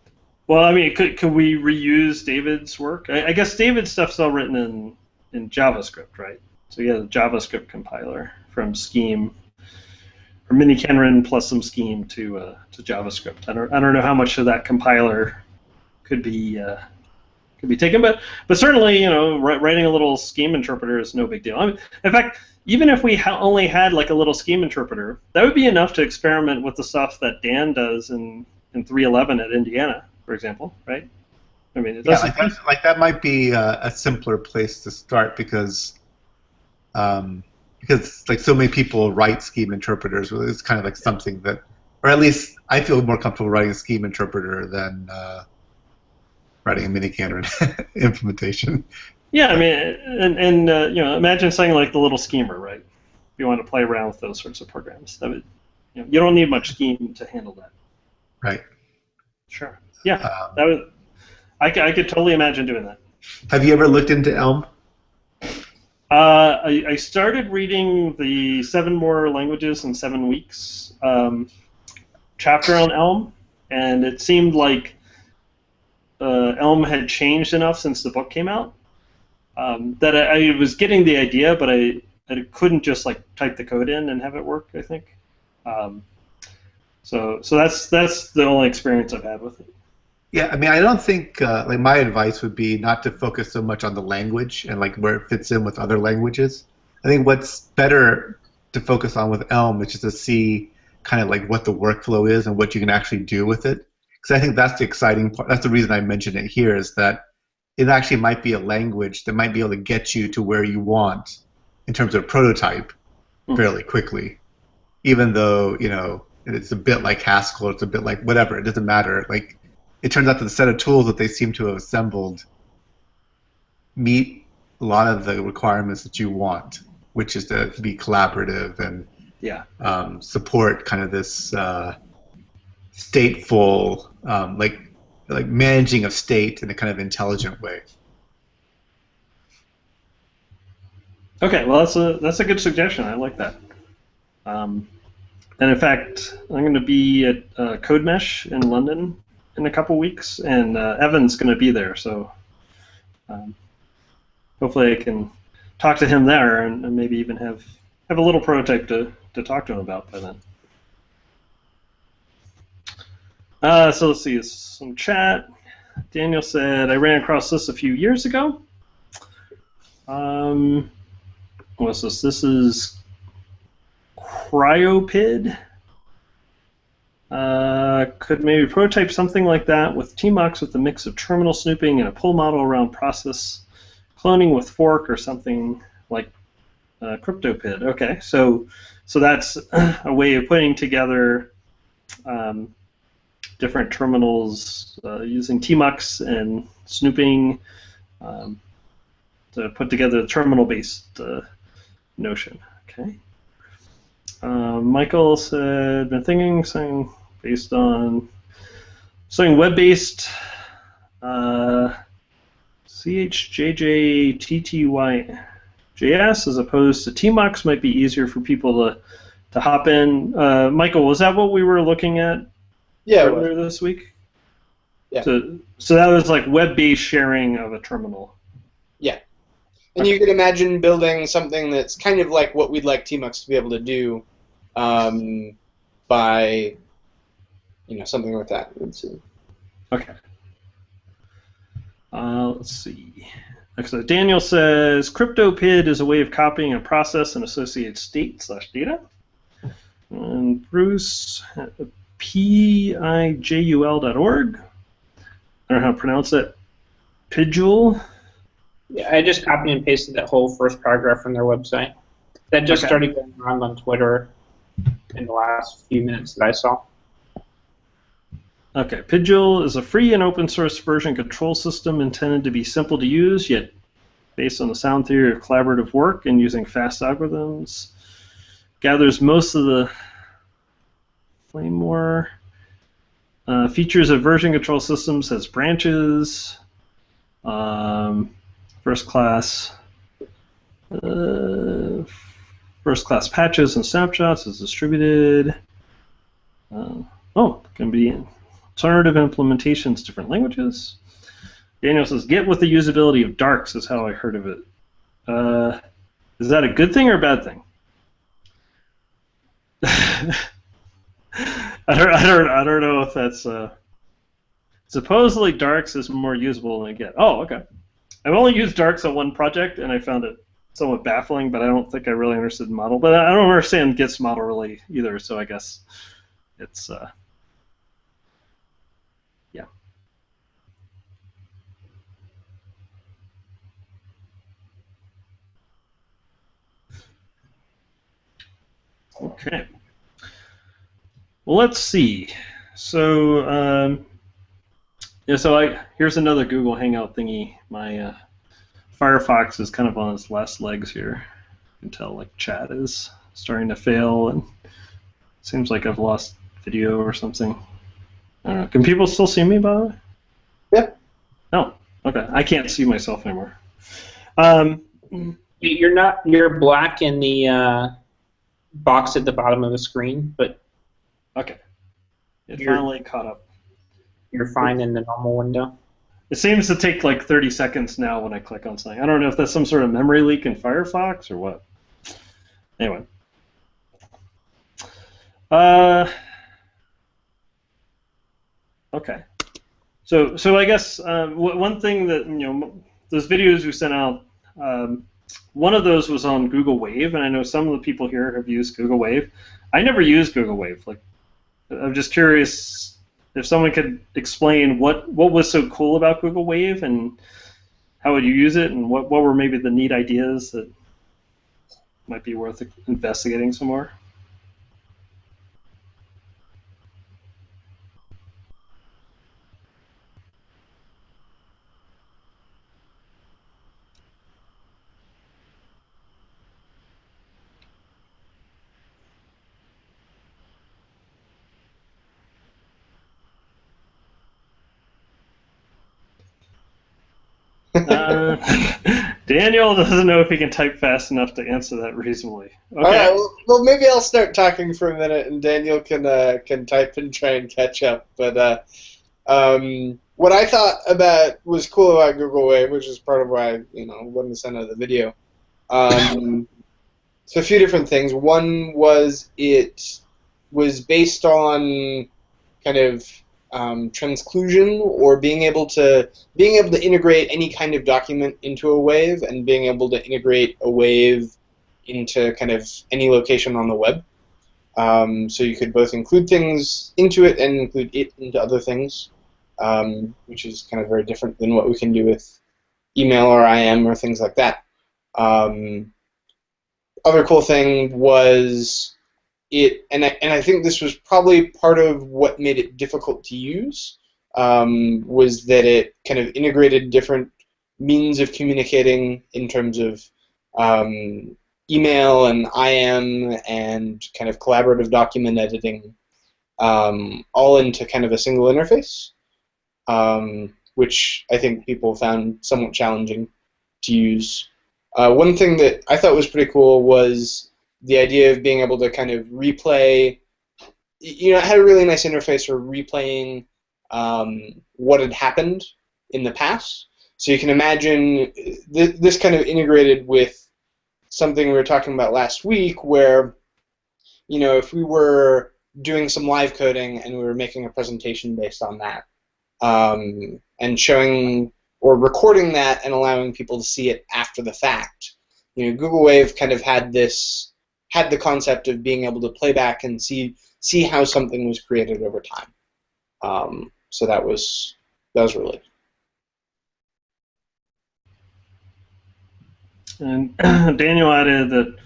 Well, I mean, could we reuse David's work? I guess David's stuff's all written in JavaScript, right? So yeah, the JavaScript compiler from Scheme, or Mini Canron plus some Scheme to JavaScript. I don't know how much of that compiler could be taken, but certainly, writing a little Scheme interpreter is no big deal. I mean, in fact, even if we only had like a little Scheme interpreter, that would be enough to experiment with the stuff that Dan does in 3.11 at Indiana, for example, right? I mean, it doesn't. Yeah, that might be a simpler place to start, because like so many people write Scheme interpreters. Well, it's kind of like something that, or at least I feel more comfortable writing a Scheme interpreter than writing a Mini Canron implementation. Yeah, I mean, and imagine something like the little schemer, right? If you want to play around with those sorts of programs, that would, you don't need much Scheme to handle that. Right. Sure. Yeah, that would. I could totally imagine doing that. Have you ever looked into Elm? I started reading the 7 More Languages in 7 Weeks. chapter on Elm, and it seemed like Elm had changed enough since the book came out that I was getting the idea, but I couldn't just like type the code in and have it work. I think. So that's the only experience I've had with it. Yeah, I mean, I don't think like my advice would be not to focus so much on the language and like where it fits in with other languages. I think what's better to focus on with Elm is just to see kind of like what the workflow is and what you can actually do with it. Because I think that's the exciting part. That's the reason I mentioned it here, is that it actually might be a language that might be able to get you to where you want in terms of prototype fairly quickly, even though, you know, it's a bit like Haskell, it's a bit like whatever, it doesn't matter. Like, it turns out that the set of tools that they seem to have assembled meet a lot of the requirements that you want, which is to be collaborative and support kind of this stateful, like managing of state in a kind of intelligent way. Okay, well that's a good suggestion. I like that. And in fact, I'm going to be at CodeMesh in London in a couple weeks, and Evan's going to be there, so hopefully I can talk to him there and maybe even have a little prototype to talk to him about by then. So let's see, some chat. Daniel said, I ran across this a few years ago. What's this? This is Cryopid. Could maybe prototype something like that with tmux with a mix of terminal snooping and a pull model around process cloning with fork or something like CryptoPid. Okay, so that's a way of putting together different terminals using tmux and snooping to put together a terminal-based notion. Okay. Michael said, been thinking something based on something web-based, CHJJTTYJS as opposed to tmux might be easier for people to hop in. Michael, was that what we were looking at earlier this week? Yeah. So that was like web-based sharing of a terminal. Yeah. And you could imagine building something that's kind of like what we'd like tmux to be able to do by, you know, something like that. Let's see. Okay. Let's see. Excellent. Daniel says, CryptoPid is a way of copying a process and associated state/data. And Bruce, pijul.org. I don't know how to pronounce that. Pijul. Yeah, I just copied and pasted that whole first paragraph from their website. That just started going around on Twitter in the last few minutes that I saw. Okay, Pidgil is a free and open source version control system intended to be simple to use, yet based on the sound theory of collaborative work and using fast algorithms. Gathers most of the Flameware features of version control systems, has branches, first class patches and snapshots, is distributed. Can be alternative implementations, different languages. Daniel says, get with the usability of darks is how I heard of it. Is that a good thing or a bad thing? I don't know if that's supposedly darks is more usable than I get. Oh, okay. I've only used darks on one project and I found it somewhat baffling, but I don't think I really understood the model. But I don't understand Git's model really either, so I guess it's yeah. Okay. Well, let's see. So here's another Google Hangout thingy. My Firefox is kind of on its last legs here. You can tell like chat is starting to fail, and it seems like I've lost video or something. I don't know. Can people still see me, by the way? Yep. Oh, okay. I can't see myself anymore. You're black in the box at the bottom of the screen, but okay. It You're- finally caught up. You're fine in the normal window. It seems to take like 30 seconds now when I click on something. I don't know if that's some sort of memory leak in Firefox or what. Anyway. Okay. So I guess one thing that, those videos we sent out, one of those was on Google Wave, and I know some of the people here have used Google Wave. I never used Google Wave. Like, I'm just curious if someone could explain what was so cool about Google Wave and how would you use it, and what were maybe the neat ideas that might be worth investigating some more. Daniel doesn't know if he can type fast enough to answer that reasonably. Okay. All right. Well, maybe I'll start talking for a minute, and Daniel can type and try and catch up. But what I thought about was cool about Google Wave, which is part of why wanted to send out the video. So a few different things. One was it was based on kind of transclusion, or being able to integrate any kind of document into a wave, and being able to integrate a wave into kind of any location on the web. So you could both include things into it and include it into other things, which is kind of very different than what we can do with email or IM or things like that. Other cool thing was it, and I think this was probably part of what made it difficult to use, was that it kind of integrated different means of communicating in terms of email and IM and kind of collaborative document editing, all into kind of a single interface, which I think people found somewhat challenging to use. One thing that I thought was pretty cool was the idea of being able to kind of replay. It had a really nice interface for replaying what had happened in the past. So you can imagine this kind of integrated with something we were talking about last week, where if we were doing some live coding and we were making a presentation based on that, and showing or recording that and allowing people to see it after the fact. Google Wave kind of had the concept of being able to play back and see how something was created over time. So that was really cool. And Daniel added that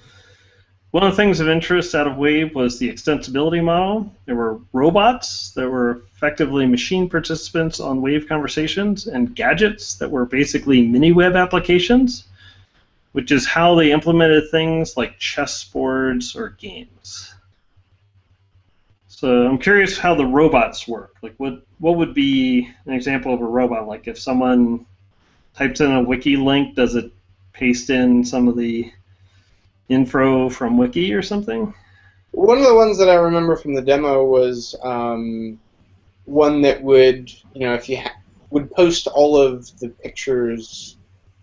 one of the things of interest out of Wave was the extensibility model. There were robots that were effectively machine participants on Wave conversations, and gadgets that were basically mini-web applications, which is how they implemented things like chessboards or games. So I'm curious how the robots work. Like, what would be an example of a robot? Like, if someone types in a wiki link, does it paste in some of the info from wiki or something? One of the ones that I remember from the demo was one that would, if you would post all of the pictures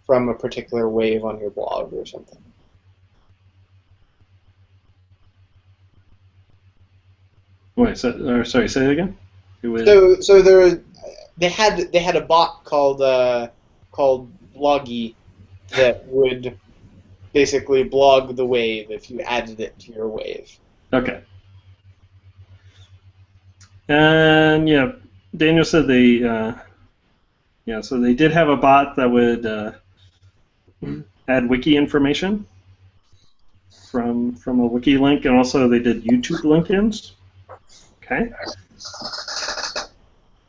from a particular wave on your blog or something. Wait, sorry, say it again. So they had a bot called Bloggy that would basically blog the wave if you added it to your wave. Okay. And yeah, Daniel said so they did have a bot that would add wiki information from a wiki link, and also they did YouTube link-ins. Okay.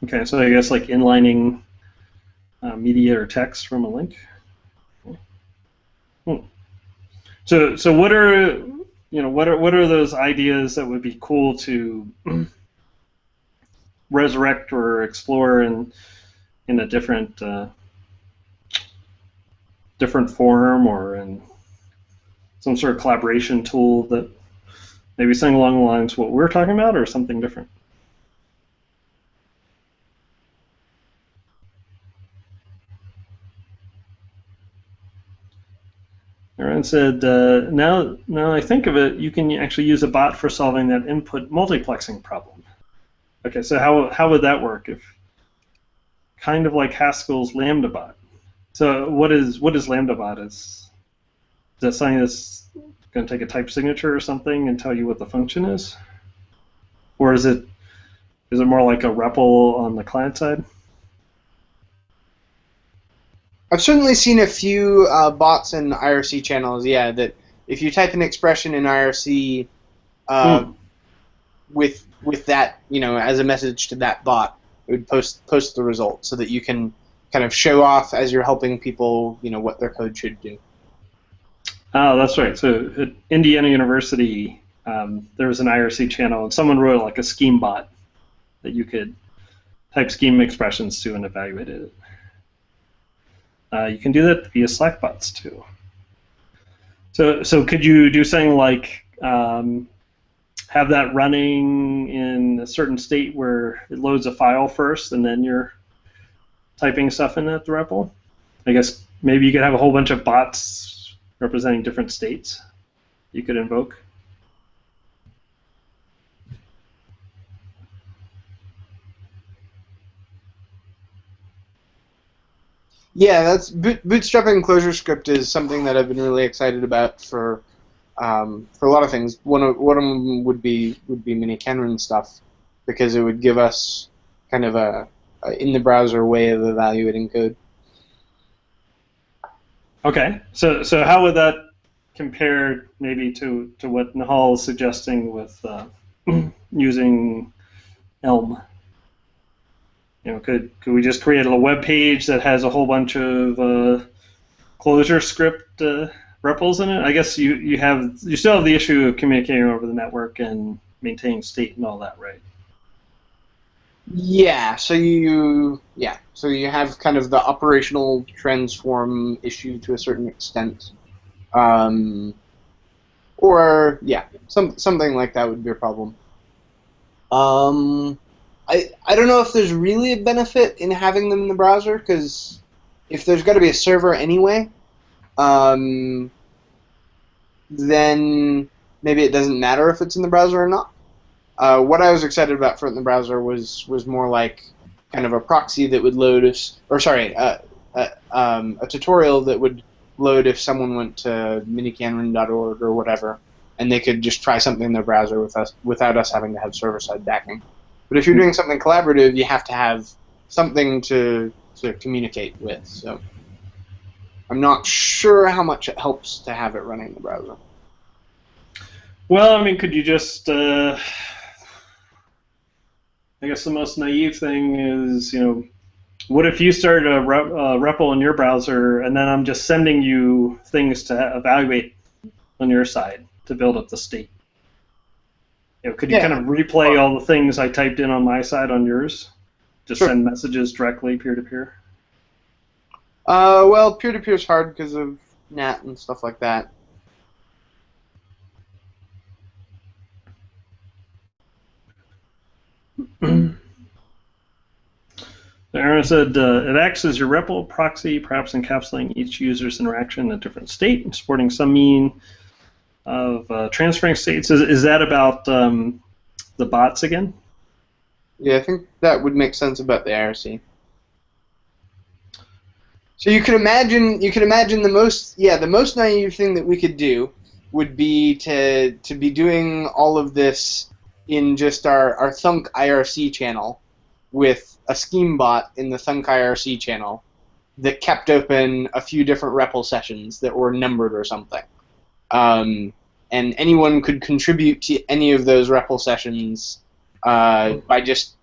Okay, so I guess like inlining media or text from a link. So what are what are those ideas that would be cool to resurrect or explore in a different form, or in some sort of collaboration tool that maybe something along the lines of what we're talking about, or something different? Aaron said, now I think of it, you can actually use a bot for solving that input multiplexing problem. Okay, so how would that work? If kind of like Haskell's lambda bot. So what is lambda bot? Is that something that's going to take a type signature or something and tell you what the function is, or is it more like a REPL on the client side? I've certainly seen a few bots in IRC channels, yeah, that if you type an expression in IRC with that, as a message to that bot, it would post the result so that you can kind of show off as you're helping people, what their code should do. Oh, that's right. So at Indiana University, there was an IRC channel, and someone wrote like a scheme bot that you could type scheme expressions to and evaluate it. You can do that via Slack bots too. So could you do something like have that running in a certain state where it loads a file first and then you're typing stuff in at the REPL? I guess maybe you could have a whole bunch of bots representing different states you could invoke. Yeah, that's bootstrapping ClojureScript is something that I've been really excited about for a lot of things. One of them would be mini-canron stuff, because it would give us kind of a in the browser way of evaluating code. Okay, so how would that compare maybe to what Nahal is suggesting with using Elm? Could we just create a web page that has a whole bunch of ClojureScript REPLs in it? I guess you still have the issue of communicating over the network and maintaining state and all that, right? Yeah. So you have kind of the operational transform issue to a certain extent, or something like that would be a problem. I don't know if there's really a benefit in having them in the browser, because if there's got to be a server anyway, then maybe it doesn't matter if it's in the browser or not. What I was excited about for it in the browser was more like kind of a proxy that would load a tutorial that would load if someone went to minicanron.org or whatever, and they could just try something in their browser without us having to have server-side backing. But if you're doing something collaborative, you have to have something to communicate with. So I'm not sure how much it helps to have it running in the browser. Well, I mean, could you just, I guess the most naive thing is, what if you started a REPL in your browser, and then I'm just sending you things to evaluate on your side to build up the state? Could you kind of replay all the things I typed in on my side on yours? Just send messages directly peer-to-peer? Well, peer-to-peer is hard because of NAT and stuff like that. Aaron said, it acts as your REPL proxy, perhaps encapsulating each user's interaction in a different state and supporting some mean of transferring states. Is that about the bots again? Yeah, I think that would make sense about the IRC. So you could imagine the most naive thing that we could do would be to be doing all of this in just our Thunk IRC channel with a scheme bot in the Thunk IRC channel that kept open a few different REPL sessions that were numbered or something. And anyone could contribute to any of those REPL sessions by just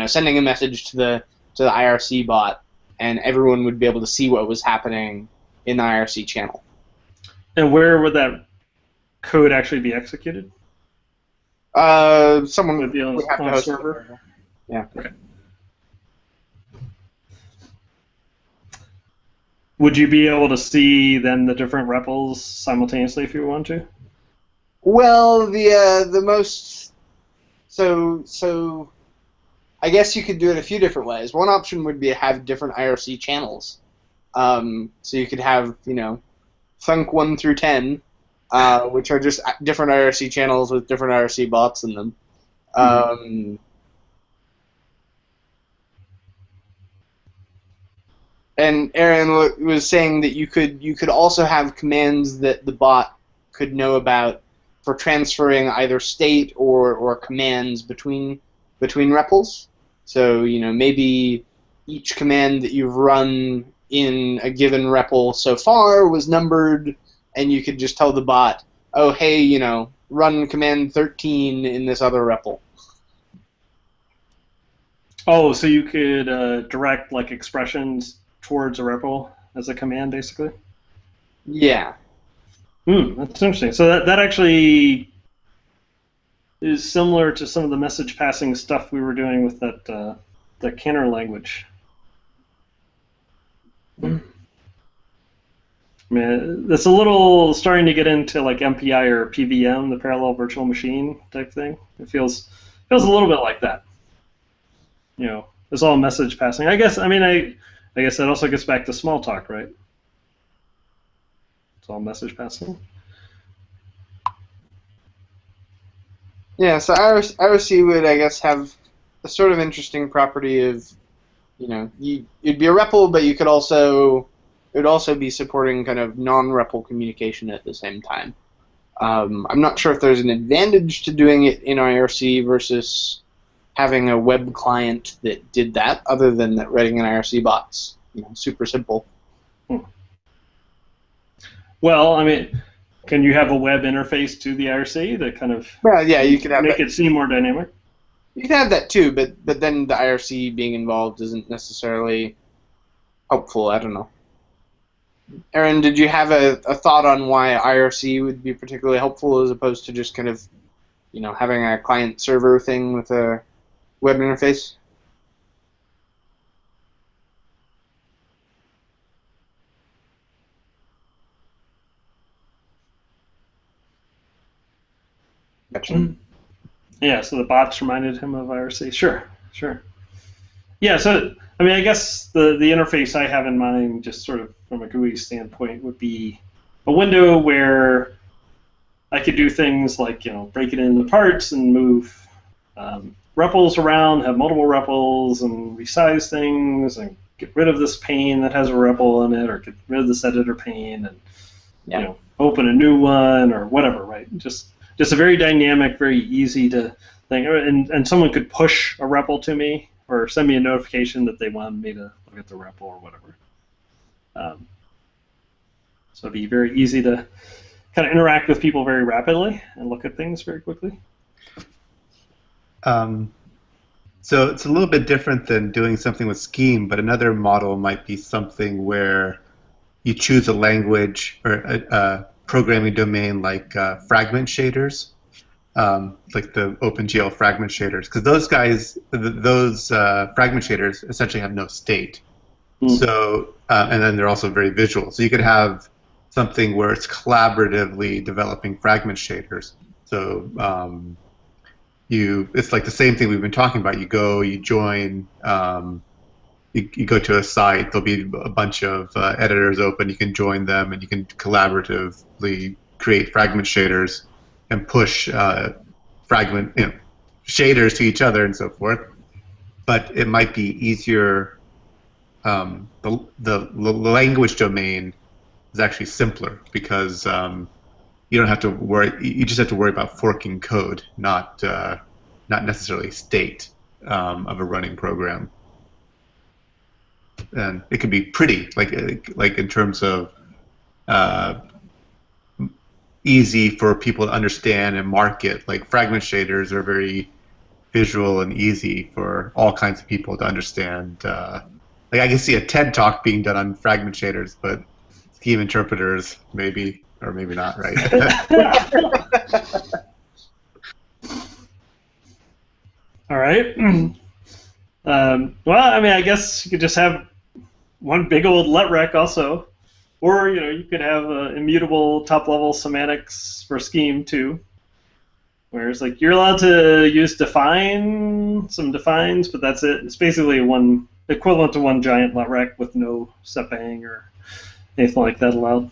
sending a message to the IRC bot, and everyone would be able to see what was happening in the IRC channel. And where would that code actually be executed? Someone would be on have to a host server. Yeah. Okay. Would you be able to see then the different REPLs simultaneously if you want to? Well, the most so I guess you could do it a few different ways. One option would be to have different IRC channels. So you could have Thunk 1 through 10, which are just different IRC channels with different IRC bots in them. And Aaron was saying that you could also have commands that the bot could know about for transferring either state or commands between REPLs. So maybe each command that you've run in a given REPL so far was numbered, and you could just tell the bot, oh hey, run command 13 in this other REPL. Oh, so you could direct like expressions towards a REPL as a command, basically? Yeah. That's interesting. So that actually is similar to some of the message passing stuff we were doing with that Canner language. I mean, that's a little starting to get into like MPI or PVM, the parallel virtual machine type thing. It feels a little bit like that. It's all message passing. I guess that also gets back to small talk, right? It's all message passing. Yeah, so IRC would, I guess, have a sort of interesting property of, it'd be a REPL, but it would also be supporting kind of non-REPL communication at the same time. I'm not sure if there's an advantage to doing it in IRC versus having a web client that did that, other than that writing an IRC bot's super simple. Well, I mean, can you have a web interface to the IRC that kind of you could have make it seem more dynamic? You can have that too, but then the IRC being involved isn't necessarily helpful. I don't know. Aaron, did you have a thought on why IRC would be particularly helpful as opposed to just kind of, having a client-server thing with a web interface? Gotcha. Yeah, so the bots reminded him of IRC. Sure. Yeah, so I mean, I guess the interface I have in mind, just sort of from a GUI standpoint, would be a window where I could do things like break it into parts and move REPLs around, have multiple REPLs, and resize things, and get rid of this pane that has a REPL in it, or get rid of this editor pane, and open a new one or whatever, right? Just a very dynamic, very easy to thing, and someone could push a REPL to me or send me a notification that they wanted me to look at the REPL or whatever. So it'd be very easy to kind of interact with people very rapidly and look at things very quickly. So it's a little bit different than doing something with Scheme, but another model might be something where you choose a language or a programming domain like fragment shaders, like the OpenGL fragment shaders, because those fragment shaders essentially have no state. So, and then they're also very visual. So you could have something where it's collaboratively developing fragment shaders. So it's like the same thing we've been talking about. You go, you join, you go to a site, there'll be a bunch of editors open, you can join them, and you can collaboratively create fragment shaders and push fragment shaders to each other and so forth. But it might be easier, the language domain is actually simpler because you don't have to worry, you just have to worry about forking code, not necessarily state of a running program. And it can be pretty, like in terms of easy for people to understand and market. Like fragment shaders are very visual and easy for all kinds of people to understand. Like I can see a TED talk being done on fragment shaders, but scheme interpreters maybe or maybe not, right? All right. Well, I mean, I guess you could just have one big old letrec also, or you could have immutable top-level semantics for scheme too. Whereas like you're allowed to use some defines, but that's it. It's basically one equivalent to one giant letrec with no sepang or anything like that allowed.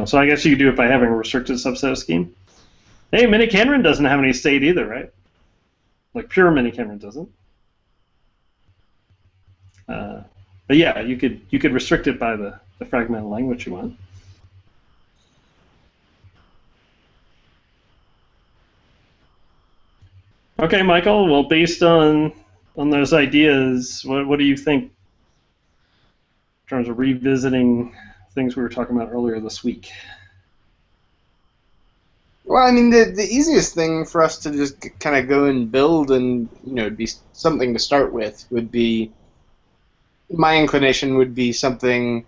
So I guess you could do it by having a restricted subset of scheme. Hey, minicanron doesn't have any state either, right? Like pure minicanron doesn't. But yeah, you could restrict it by the fragmented language you want. Okay, Michael. Well, based on those ideas, what do you think in terms of revisiting things we were talking about earlier this week? Well, I mean, the easiest thing for us to just kind of go and build and, it'd be something to start with would be, my inclination would be something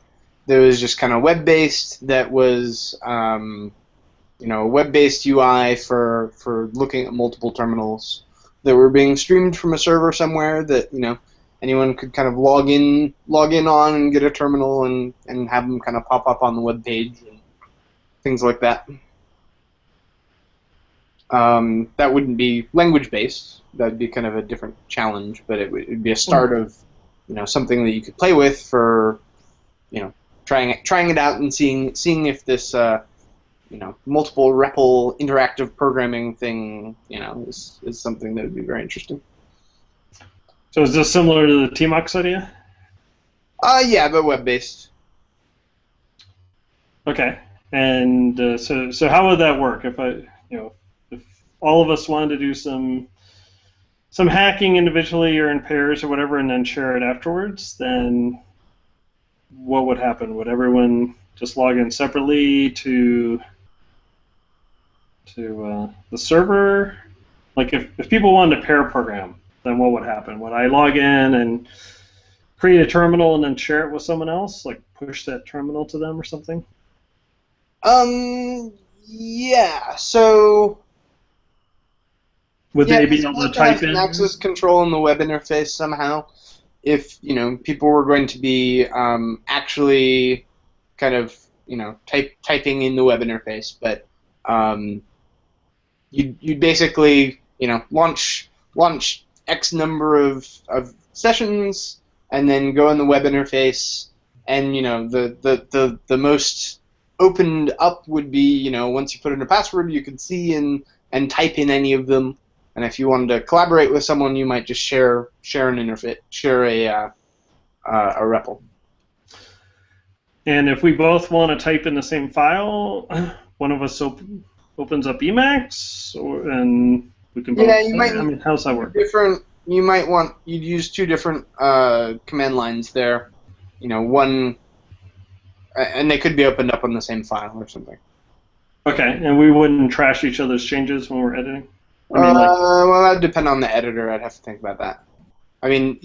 that was just kind of web-based, that was, a web-based UI for looking at multiple terminals that were being streamed from a server somewhere that, anyone could kind of log in on and get a terminal and have them kind of pop up on the web page and things like that. That wouldn't be language-based. That'd be kind of a different challenge, but it'd be a start of, something that you could play with for, trying it out and seeing if this, multiple REPL interactive programming thing, is something that would be very interesting. So is this similar to the TMUX idea? Yeah, but web-based. Okay, and so how would that work if if all of us wanted to do some hacking individually or in pairs or whatever, and then share it afterwards? Then what would happen? Would everyone just log in separately to the server? Like if people wanted to pair program, then what would happen? Would I log in and create a terminal and then share it with someone else, like push that terminal to them or something? Yeah. So. Would they be able to type in access control in the web interface somehow? If people were going to be actually kind of typing in the web interface, but you'd basically launch X number of sessions and then go in the web interface, and the most opened up would be once you put in a password, you could see and type in any of them. And if you wanted to collaborate with someone, you might just share an interface, share a REPL. And if we both want to type in the same file, one of us opens up Emacs, and we can both. Yeah, you might. I mean, how's that work? You'd use two different command lines there. One, and they could be opened up on the same file or something. Okay, and we wouldn't trash each other's changes when we're editing? Well, that would depend on the editor. I'd have to think about that. I mean,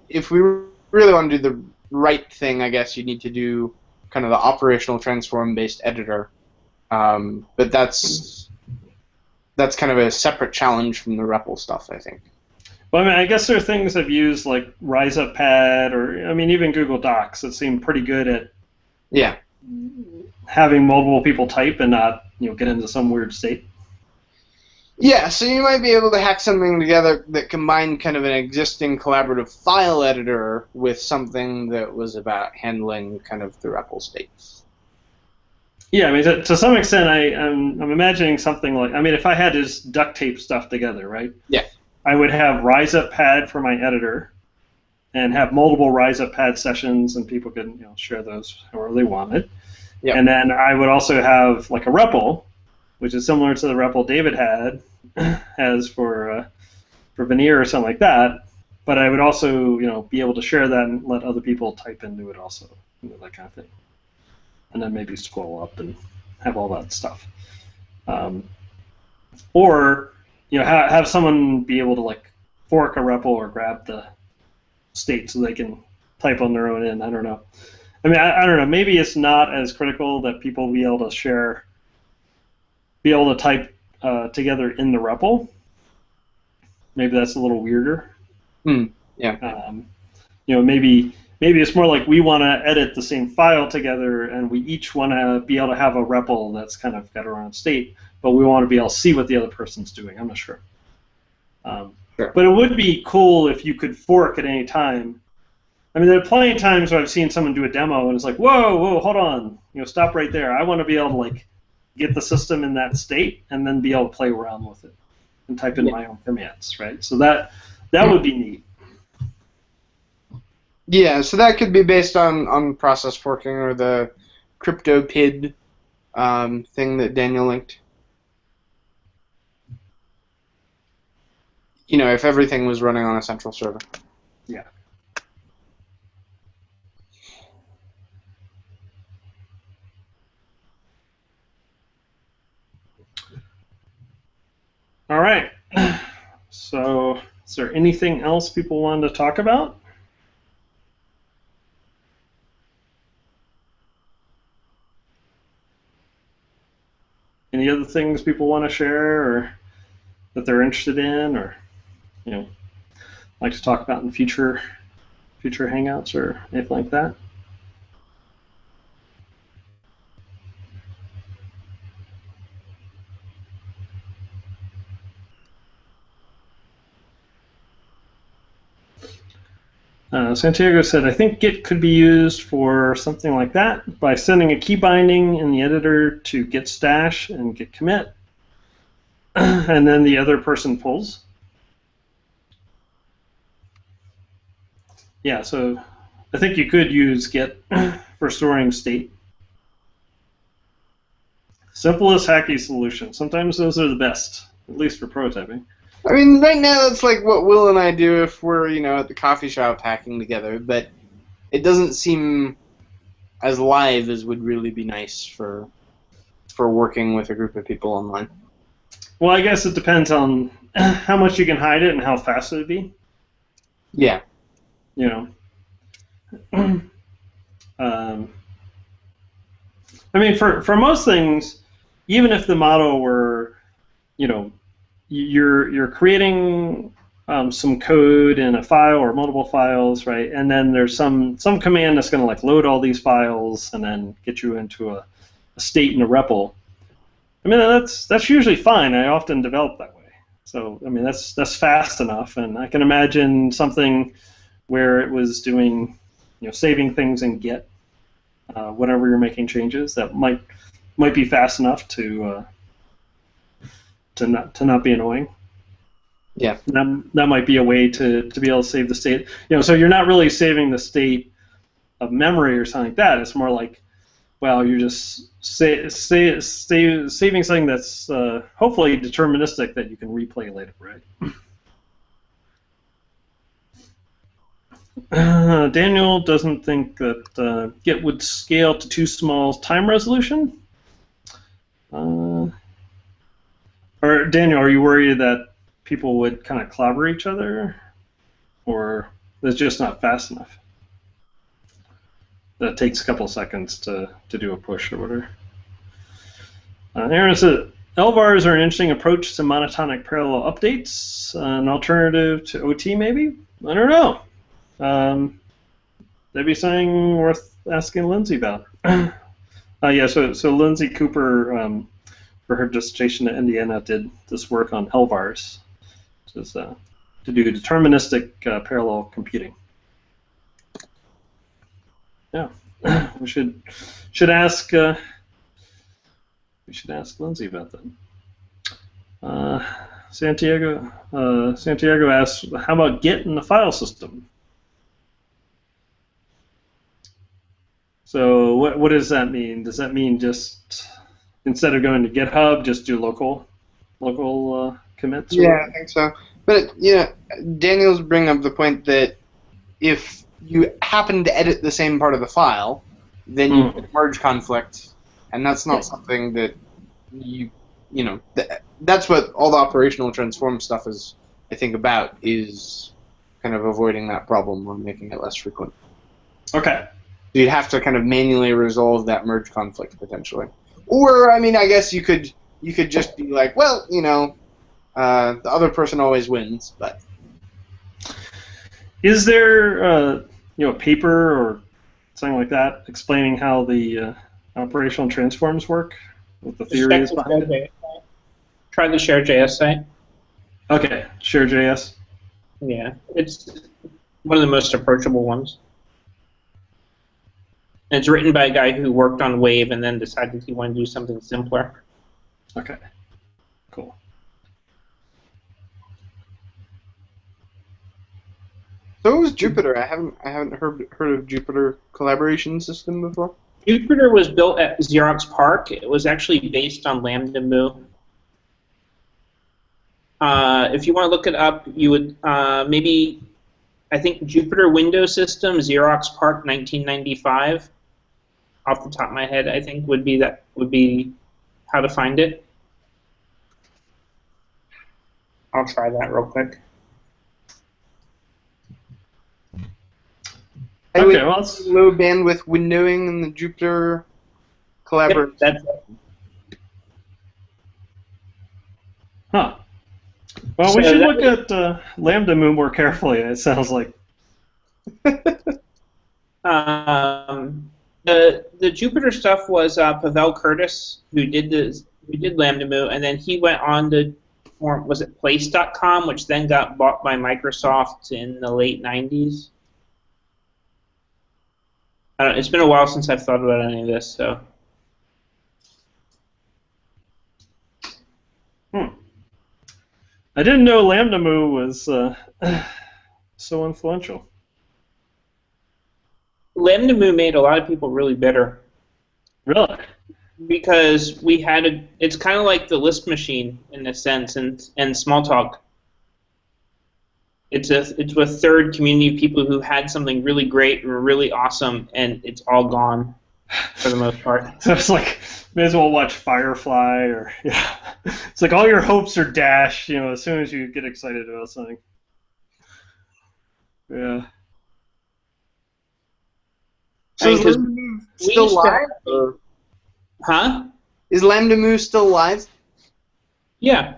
if we really want to do the right thing, I guess you need to do kind of the operational transform-based editor. But that's kind of a separate challenge from the REPL stuff, I think. Well, I mean, I guess there are things I've used like RiseUpPad or, I mean, even Google Docs that seem pretty good at having multiple people type and not, get into some weird state. Yeah, so you might be able to hack something together that combined kind of an existing collaborative file editor with something that was about handling kind of the REPL states. Yeah, I mean, to some extent, I'm imagining something like, I mean, if I had to just duct tape stuff together, right? Yeah. I would have RiseUpPad for my editor and have multiple RiseUpPad sessions, and people could share those however they wanted. Yep. And then I would also have like a REPL, which is similar to the REPL David has for Veneer or something like that. But I would also, be able to share that and let other people type into it also, that kind of thing. And then maybe scroll up and have all that stuff. Or, have someone be able to like fork a REPL or grab the state so they can type on their own end. I don't know. I mean, I don't know. Maybe it's not as critical that people be able to type together in the REPL. Maybe that's a little weirder. Yeah. Maybe it's more like we want to edit the same file together, and we each want to be able to have a REPL that's kind of got our own state, but we want to be able to see what the other person's doing. I'm not sure. Sure. But it would be cool if you could fork at any time I mean, there are plenty of times where I've seen someone do a demo and it's like, whoa, hold on, stop right there. I want to be able to like get the system in that state and then be able to play around with it and type in my own commands, right? So that would be neat. Yeah, so that could be based on process forking or the CryptoPid thing that Daniel linked. If everything was running on a central server. Yeah. All right. So, is there anything else people wanted to talk about? Any other things people want to share or that they're interested in or, like to talk about in future hangouts or anything like that? Santiago said, I think Git could be used for something like that by sending a key binding in the editor to git stash and git commit, and then the other person pulls. Yeah, so I think you could use Git for storing state. Simplest, hacky solution. Sometimes those are the best, at least for prototyping. I mean, right now it's like what Will and I do if we're, at the coffee shop hacking together, but it doesn't seem as live as would really be nice for working with a group of people online. Well, I guess it depends on how much you can hide it and how fast it would be. Yeah. I mean, for most things, even if the model were, you're creating some code in a file or multiple files, right? And then there's some command that's going to like load all these files and then get you into a state in a REPL. I mean, that's usually fine. I often develop that way. So I mean, that's fast enough, and I can imagine something where it was doing, saving things in Git whenever you're making changes that might be fast enough to not be annoying. Yeah. That might be a way to be able to save the state. So you're not really saving the state of memory or something like that. It's more like, well, you're just saving something that's hopefully deterministic that you can replay later, right? Daniel doesn't think that Git would scale to too small time resolution. Or Daniel, are you worried that people would kind of clobber each other, or it's just not fast enough? That takes a couple of seconds to do a push or whatever. Aaron said, LVARs are an interesting approach to monotonic parallel updates, an alternative to OT maybe? I don't know. That'd be something worth asking Lindsay about. Yeah, so Lindsay Cooper, for her dissertation at Indiana, did this work on LVARs, which is to do deterministic parallel computing. Yeah, we should ask Lindsay about that. Santiago asks, how about Git in the file system? So what does that mean? Does that mean just instead of going to GitHub, just do local commits? Yeah, I think so. But Daniel's bringing up the point that if you happen to edit the same part of the file, then you get merge conflict, and that's not something that that's what all the operational transform stuff is, I think, about, is kind of avoiding that problem or making it less frequent. Okay. So you'd have to kind of manually resolve that merge conflict potentially. Or, I mean, I guess you could just be like, well, the other person always wins, but. Is there a paper or something like that explaining how the operational transforms work? What the theory is behind it? Try the Share.js site. Okay, Share.js. Yeah, it's one of the most approachable ones. And it's written by a guy who worked on Wave and then decided he wanted to do something simpler. Okay. Cool. So was Jupyter. I haven't heard of Jupyter collaboration system before. Jupyter was built at Xerox PARC. It was actually based on Lambda Mu. If you want to look it up, you would maybe, I think Jupyter Windows System, Xerox PARC 1995. Off the top of my head, I think would be how to find it. I'll try that real quick. Okay, well, it's, Low bandwidth windowing in the Jupyter collaboration. Yep, that's it. huh. Well, we So should that look at Lambda Mu more carefully. It sounds like. The Jupyter stuff was Pavel Curtis who did Lambda Mu, and then he went on to form, was it Place.com, which then got bought by Microsoft in the late 90s. It's been a while since I've thought about any of this, so. I didn't know Lambda Mu was so influential. Lambda Mu made a lot of people really bitter. Really? Because it's kind of like the Lisp machine in a sense, and Smalltalk. It's a third community of people who had something really great and were really awesome, and it's all gone for the most part. So it's like, may as well watch Firefly, or yeah. It's like all your hopes are dashed, as soon as you get excited about something. Yeah. So is Lambda Mu still live? Or? Huh? Is Lambda Mu still live? Yeah.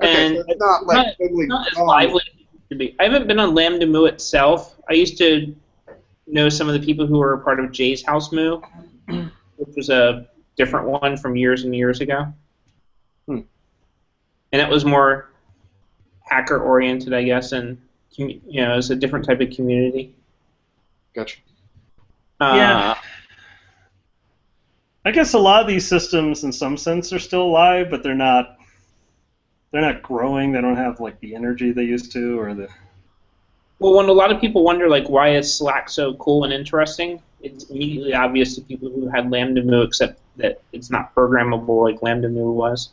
Okay, And so it's not like totally not as gone. lively as it used to be. I haven't been on Lambda Mu itself. I used to know some of the people who were a part of Jay's House Mu, which was a different one from years and years ago. And it was more hacker-oriented, I guess, and it was a different type of community. Gotcha. Yeah. I guess a lot of these systems, in some sense, are still alive, but they're not growing. They don't have like the energy they used to, or the. Well, when a lot of people wonder like why is Slack so cool and interesting, it's immediately obvious to people who had Lambda Mu, except that it's not programmable like Lambda Mu was.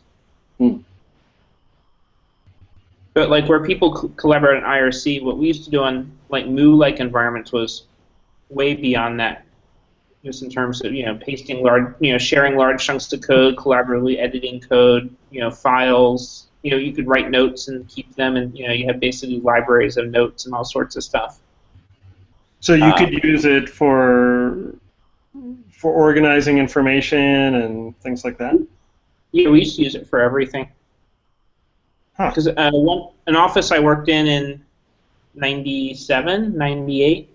But like where people collaborate on IRC, what we used to do on like Mu-like environments was way beyond that. Just in terms of pasting large, sharing large chunks of code, collaboratively editing code, files. You could write notes and keep them, and you have basically libraries of notes and all sorts of stuff. So you could use it for organizing information and things like that? Yeah, we used to use it for everything. Because an office I worked in 97, 98,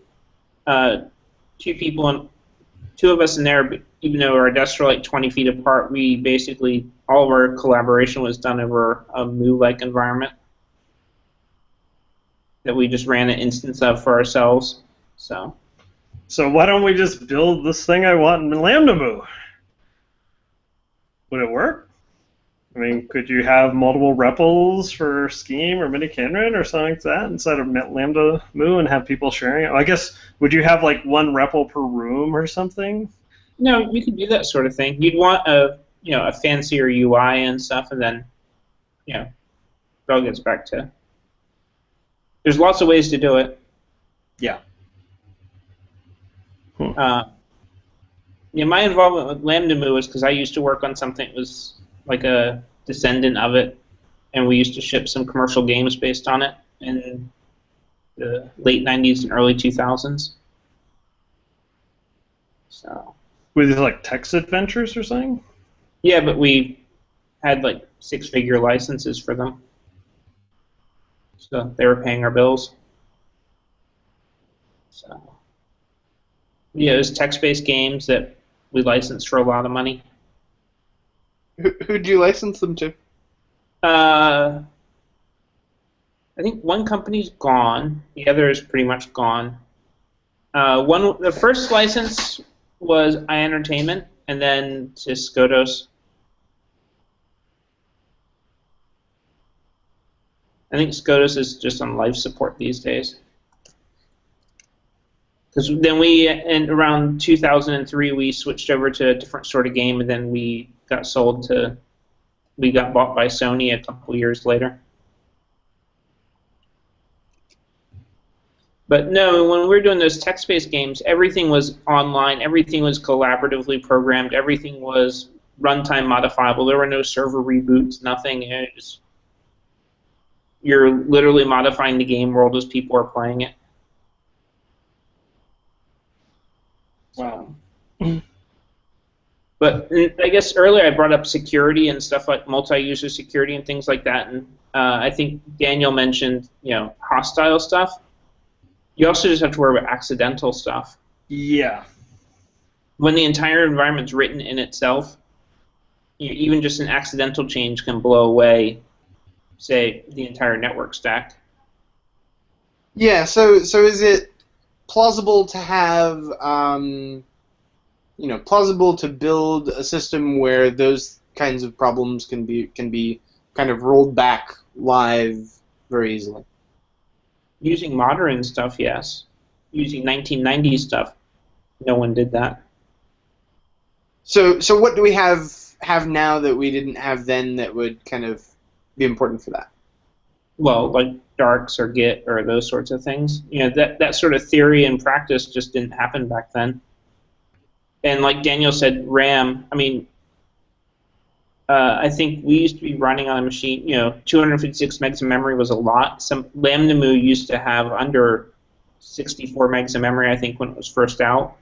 two of us in there, even though our desks were like 20 feet apart, we basically, all of our collaboration was done over a Mu-like environment that we just ran an instance of for ourselves. So why don't we just build this thing I want in Lambda Mu? Would it work? I mean, could you have multiple REPLs for Scheme or Minicanron or something like that inside of Lambda Mu and have people sharing it? I guess, would you have like one REPL per room or something? No, you could do that sort of thing. You'd want a fancier UI and stuff, and then it all gets back to. There's lots of ways to do it. Yeah. My involvement with Lambda Mu was because I used to work on something that was like a descendant of it, and we used to ship some commercial games based on it in the late 90s and early 2000s. So. Were these like text adventures or something? Yeah, but we had like 6-figure licenses for them. So they were paying our bills. So it was text-based games that we licensed for a lot of money. Who'd you license them to? I think one company's gone. The other is pretty much gone. The first license was iEntertainment, and then to Skodos. I think Skodos is just on life support these days. Because then in around 2003, we switched over to a different sort of game, and then we got bought by Sony a couple years later. But no, when we were doing those text-based games, everything was online, everything was collaboratively programmed, everything was runtime modifiable. There were no server reboots, nothing. You're literally modifying the game world as people are playing it. Wow. But I guess earlier I brought up security and stuff like multi-user security and things like that, and I think Daniel mentioned, hostile stuff. You also just have to worry about accidental stuff. Yeah. When the entire environment's written in itself, even just an accidental change can blow away, say, the entire network stack. Yeah. So is it plausible to have, plausible to build a system where those kinds of problems can be kind of rolled back live very easily? Using modern stuff, yes. Using 1990s stuff, no one did that. So what do we have now that we didn't have then that would kind of be important for that? Well, like darks or Git or those sorts of things. That sort of theory and practice just didn't happen back then. And like Daniel said, RAM, I think we used to be running on a machine, 256 megs of memory was a lot. Some LambdaMoo used to have under 64 megs of memory, I think, when it was first out.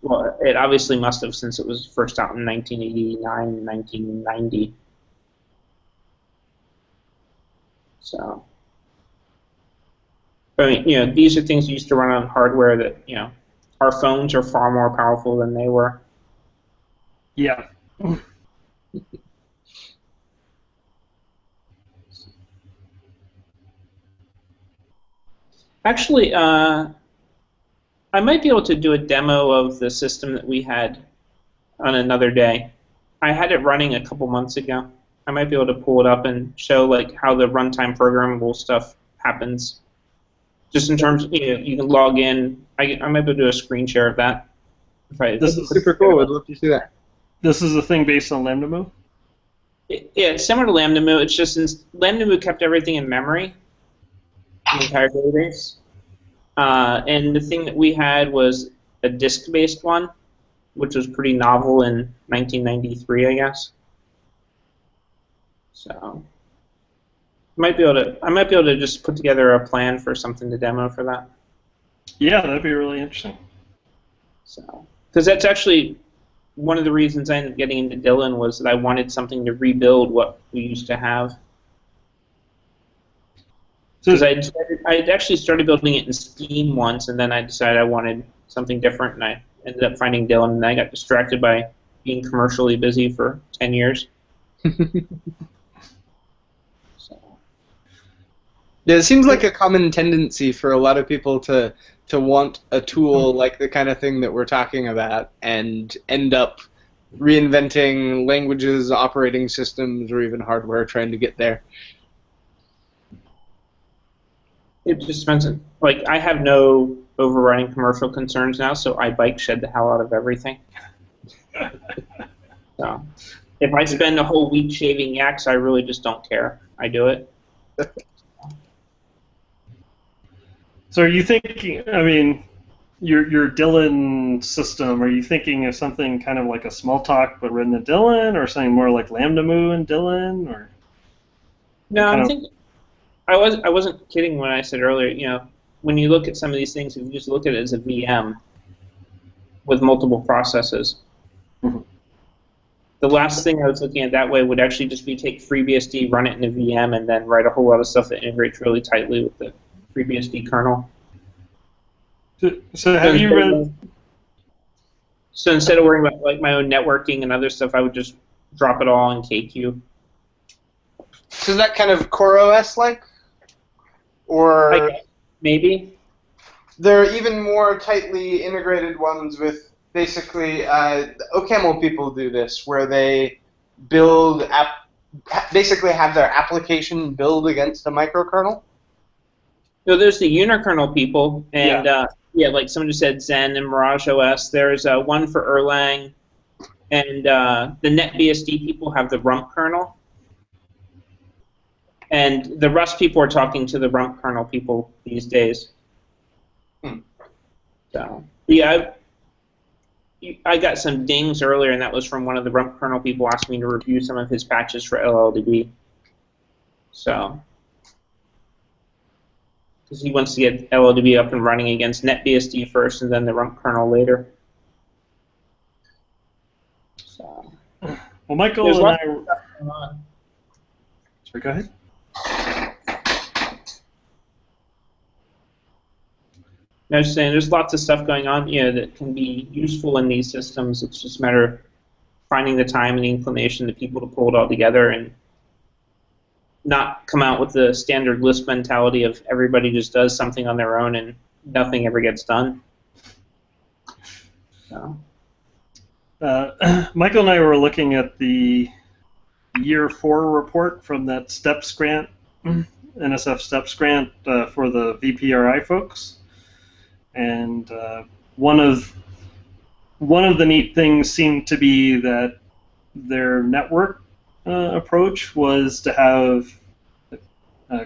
Well, it obviously must have, since it was first out in 1989 and 1990. So, these are things we used to run on hardware that, our phones are far more powerful than they were. Yeah. Actually, I might be able to do a demo of the system that we had on another day. I had it running a couple months ago. I might be able to pull it up and show how the runtime programmable stuff happens. Just in terms of, you can log in. I might be able to do a screen share of that. This is super cool. I'd love to see that. This is a thing based on LambdaMoo? Yeah, it's similar to LambdaMoo. It's just since LambdaMoo kept everything in memory, the entire database. And the thing that we had was a disk-based one, which was pretty novel in 1993, I guess. So I might be able to just put together a plan for something to demo for that. Yeah, that'd be really interesting. So, because that's actually one of the reasons I ended up getting into Dylan, was that I wanted something to rebuild what we used to have. Because I had actually started building it in Steam once, and then I decided I wanted something different, and I ended up finding Dylan, and I got distracted by being commercially busy for 10 years. Yeah, it seems like a common tendency for a lot of people to want a tool like the kind of thing that we're talking about and end up reinventing languages, operating systems, or even hardware trying to get there. It just depends. I have no overriding commercial concerns now, so I bike shed the hell out of everything. So, if I spend a whole week shaving yaks, I really just don't care. I do it. So are you thinking, your Dylan system, are you thinking of something kind of like a Smalltalk but written in Dylan, or something more like LambdaMoo and Dylan, or? No, I'm thinking, I wasn't kidding when I said earlier, when you look at some of these things, if you just look at it as a VM with multiple processes, the last thing I was looking at that way would actually just be take FreeBSD, run it in a VM, and then write a whole lot of stuff that integrates really tightly with the FreeBSD kernel. So have you read? So instead of worrying about my own networking and other stuff, I would just drop it all in KQ. So is that kind of CoreOS like, or Maybe. there are even more tightly integrated ones with basically OCaml people do this, where they build basically have their application build against a microkernel. So there's the unikernel people, and Yeah. like someone just said, Zen and Mirage OS. There's one for Erlang, and the NetBSD people have the rump kernel. And the Rust people are talking to the rump kernel people these days. So yeah, I got some dings earlier, and that was from one of the rump kernel people asking me to review some of his patches for LLDB. So, because he wants to get LLDB up and running against NetBSD first, and then the rump kernel later. So, Well, Michael there's and lots I. of stuff going on. Sorry, go ahead. I was saying there's lots of stuff going on, that can be useful in these systems. It's just a matter of finding the time and the inclination of the people to pull it all together and not come out with the standard Lisp mentality of everybody just does something on their own and nothing ever gets done. So. Michael and I were looking at the Year 4 report from that STEPS grant, NSF STEPS grant for the VPRI folks. And one of the neat things seemed to be that their network approach was to have,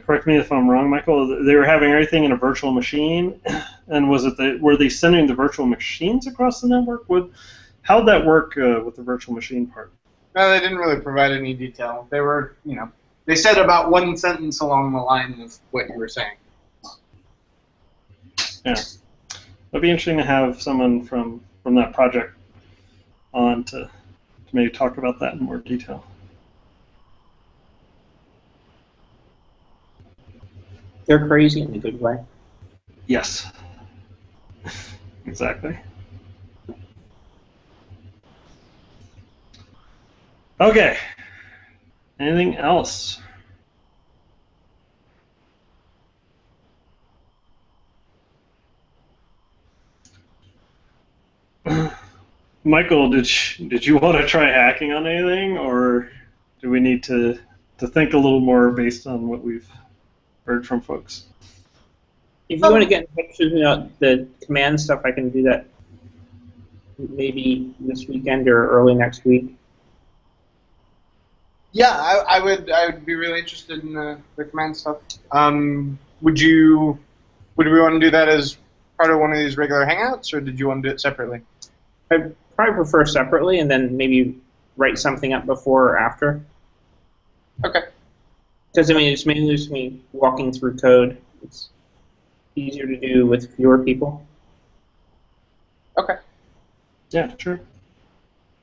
correct me if I'm wrong, Michael, they were having everything in a virtual machine, and were they sending the virtual machines across the network? How'd that work with the virtual machine part? No, they didn't really provide any detail. They were, they said about one sentence along the line of what you were saying. Yeah. It'd be interesting to have someone from that project on to maybe talk about that in more detail. They're crazy in a good way. Yes. Exactly. Okay. Anything else? Michael, did you want to try hacking on anything, or do we need to think a little more based on what we've heard from folks? If you want to get in touch with me about the command stuff, I can do that maybe this weekend or early next week. Yeah, I would be really interested in the command stuff. Would we want to do that as part of one of these regular hangouts, or did you want to do it separately? I'd probably prefer separately, and then maybe write something up before or after. Okay. Because, it's mainly just me walking through code. It's easier to do with fewer people. Okay. Yeah, sure.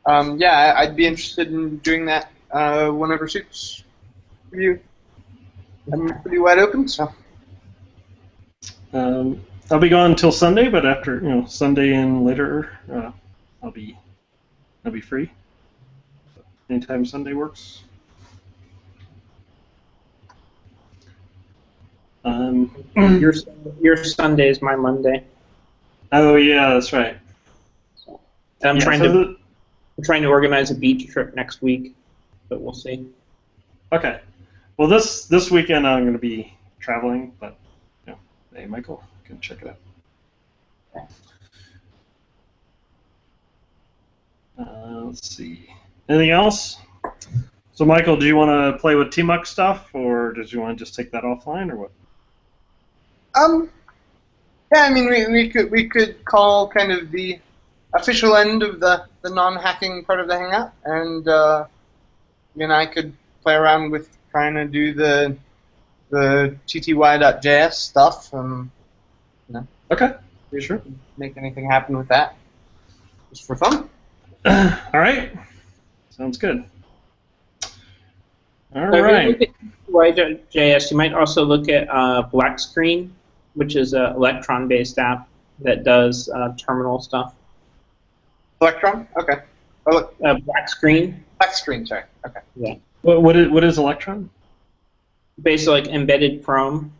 Yeah, I'd be interested in doing that whenever suits you. I'm pretty wide open, so. I'll be gone until Sunday, but after Sunday and later, I'll be free. Anytime Sunday works. Your Sunday is my Monday. Oh yeah, that's right. And I'm trying to organize a beach trip next week, but we'll see. Okay. Well, this weekend I'm going to be traveling, but hey, Michael, you can check it out. Let's see. Anything else? So, Michael, do you want to play with TMUX stuff, or did you want to just take that offline, or what? Yeah, we could call kind of the official end of the non-hacking part of the hangout, and I could play around with trying to do the tty.js stuff, Okay, sure. Make anything happen with that, just for fun. All right, sounds good. All So right. if you look at TY.js, you might also look at Black Screen, which is an Electron-based app that does terminal stuff. Electron? Okay. Black Screen. Black Screen, sorry. Okay. Yeah. What is Electron? Basically like embedded Chrome.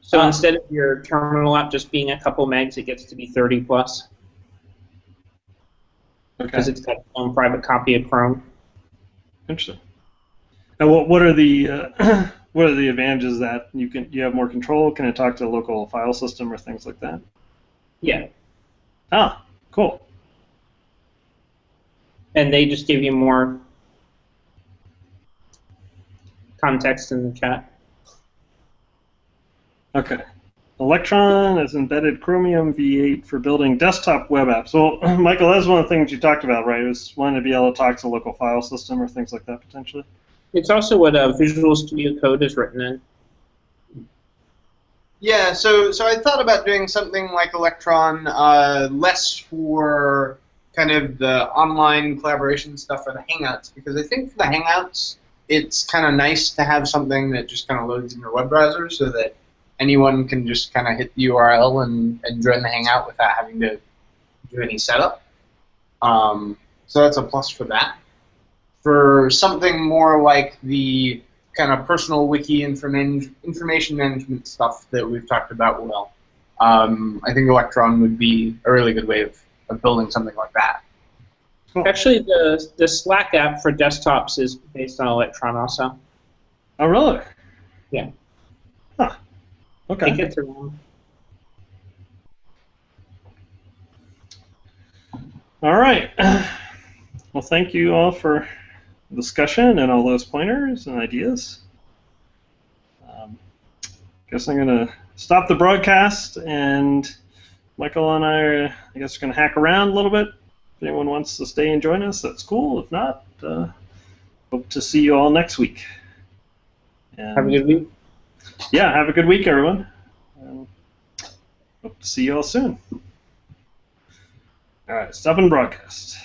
So instead of your terminal app just being a couple megs, it gets to be 30 plus because Okay. it's got its own private copy of Chrome. Interesting. And what are the what are the advantages that you have more control? Can it talk to the local file system or things like that? Yeah, Ah, cool. and they just give you more context in the chat. Okay. Electron has embedded Chromium V8 for building desktop web apps. Well, Michael, that's one of the things you talked about, right? It was wanting to be able to talk to the local file system or things like that potentially. It's also what Visual Studio Code is written in. Yeah, so I thought about doing something like Electron, less for kind of the online collaboration stuff for the Hangouts, because I think for the Hangouts, it's kind of nice to have something that just kind of loads in your web browser so that anyone can just kind of hit the URL and join the Hangout without having to do any setup. So that's a plus for that. For something more like the kind of personal wiki information management stuff that we've talked about, well, I think Electron would be a really good way of building something like that. Cool. Actually, the Slack app for desktops is based on Electron also. Oh, really? Yeah. Huh. I Okay. think it's around. All right. Well, thank you all for the discussion and all those pointers and ideas. Guess I'm going to stop the broadcast, and Michael and I are, I guess, going to hack around a little bit. If anyone wants to stay and join us, that's cool. If not, hope to see you all next week. And, Have a good week. Yeah, have a good week, everyone. And hope to see you all soon. All right, stop and broadcast.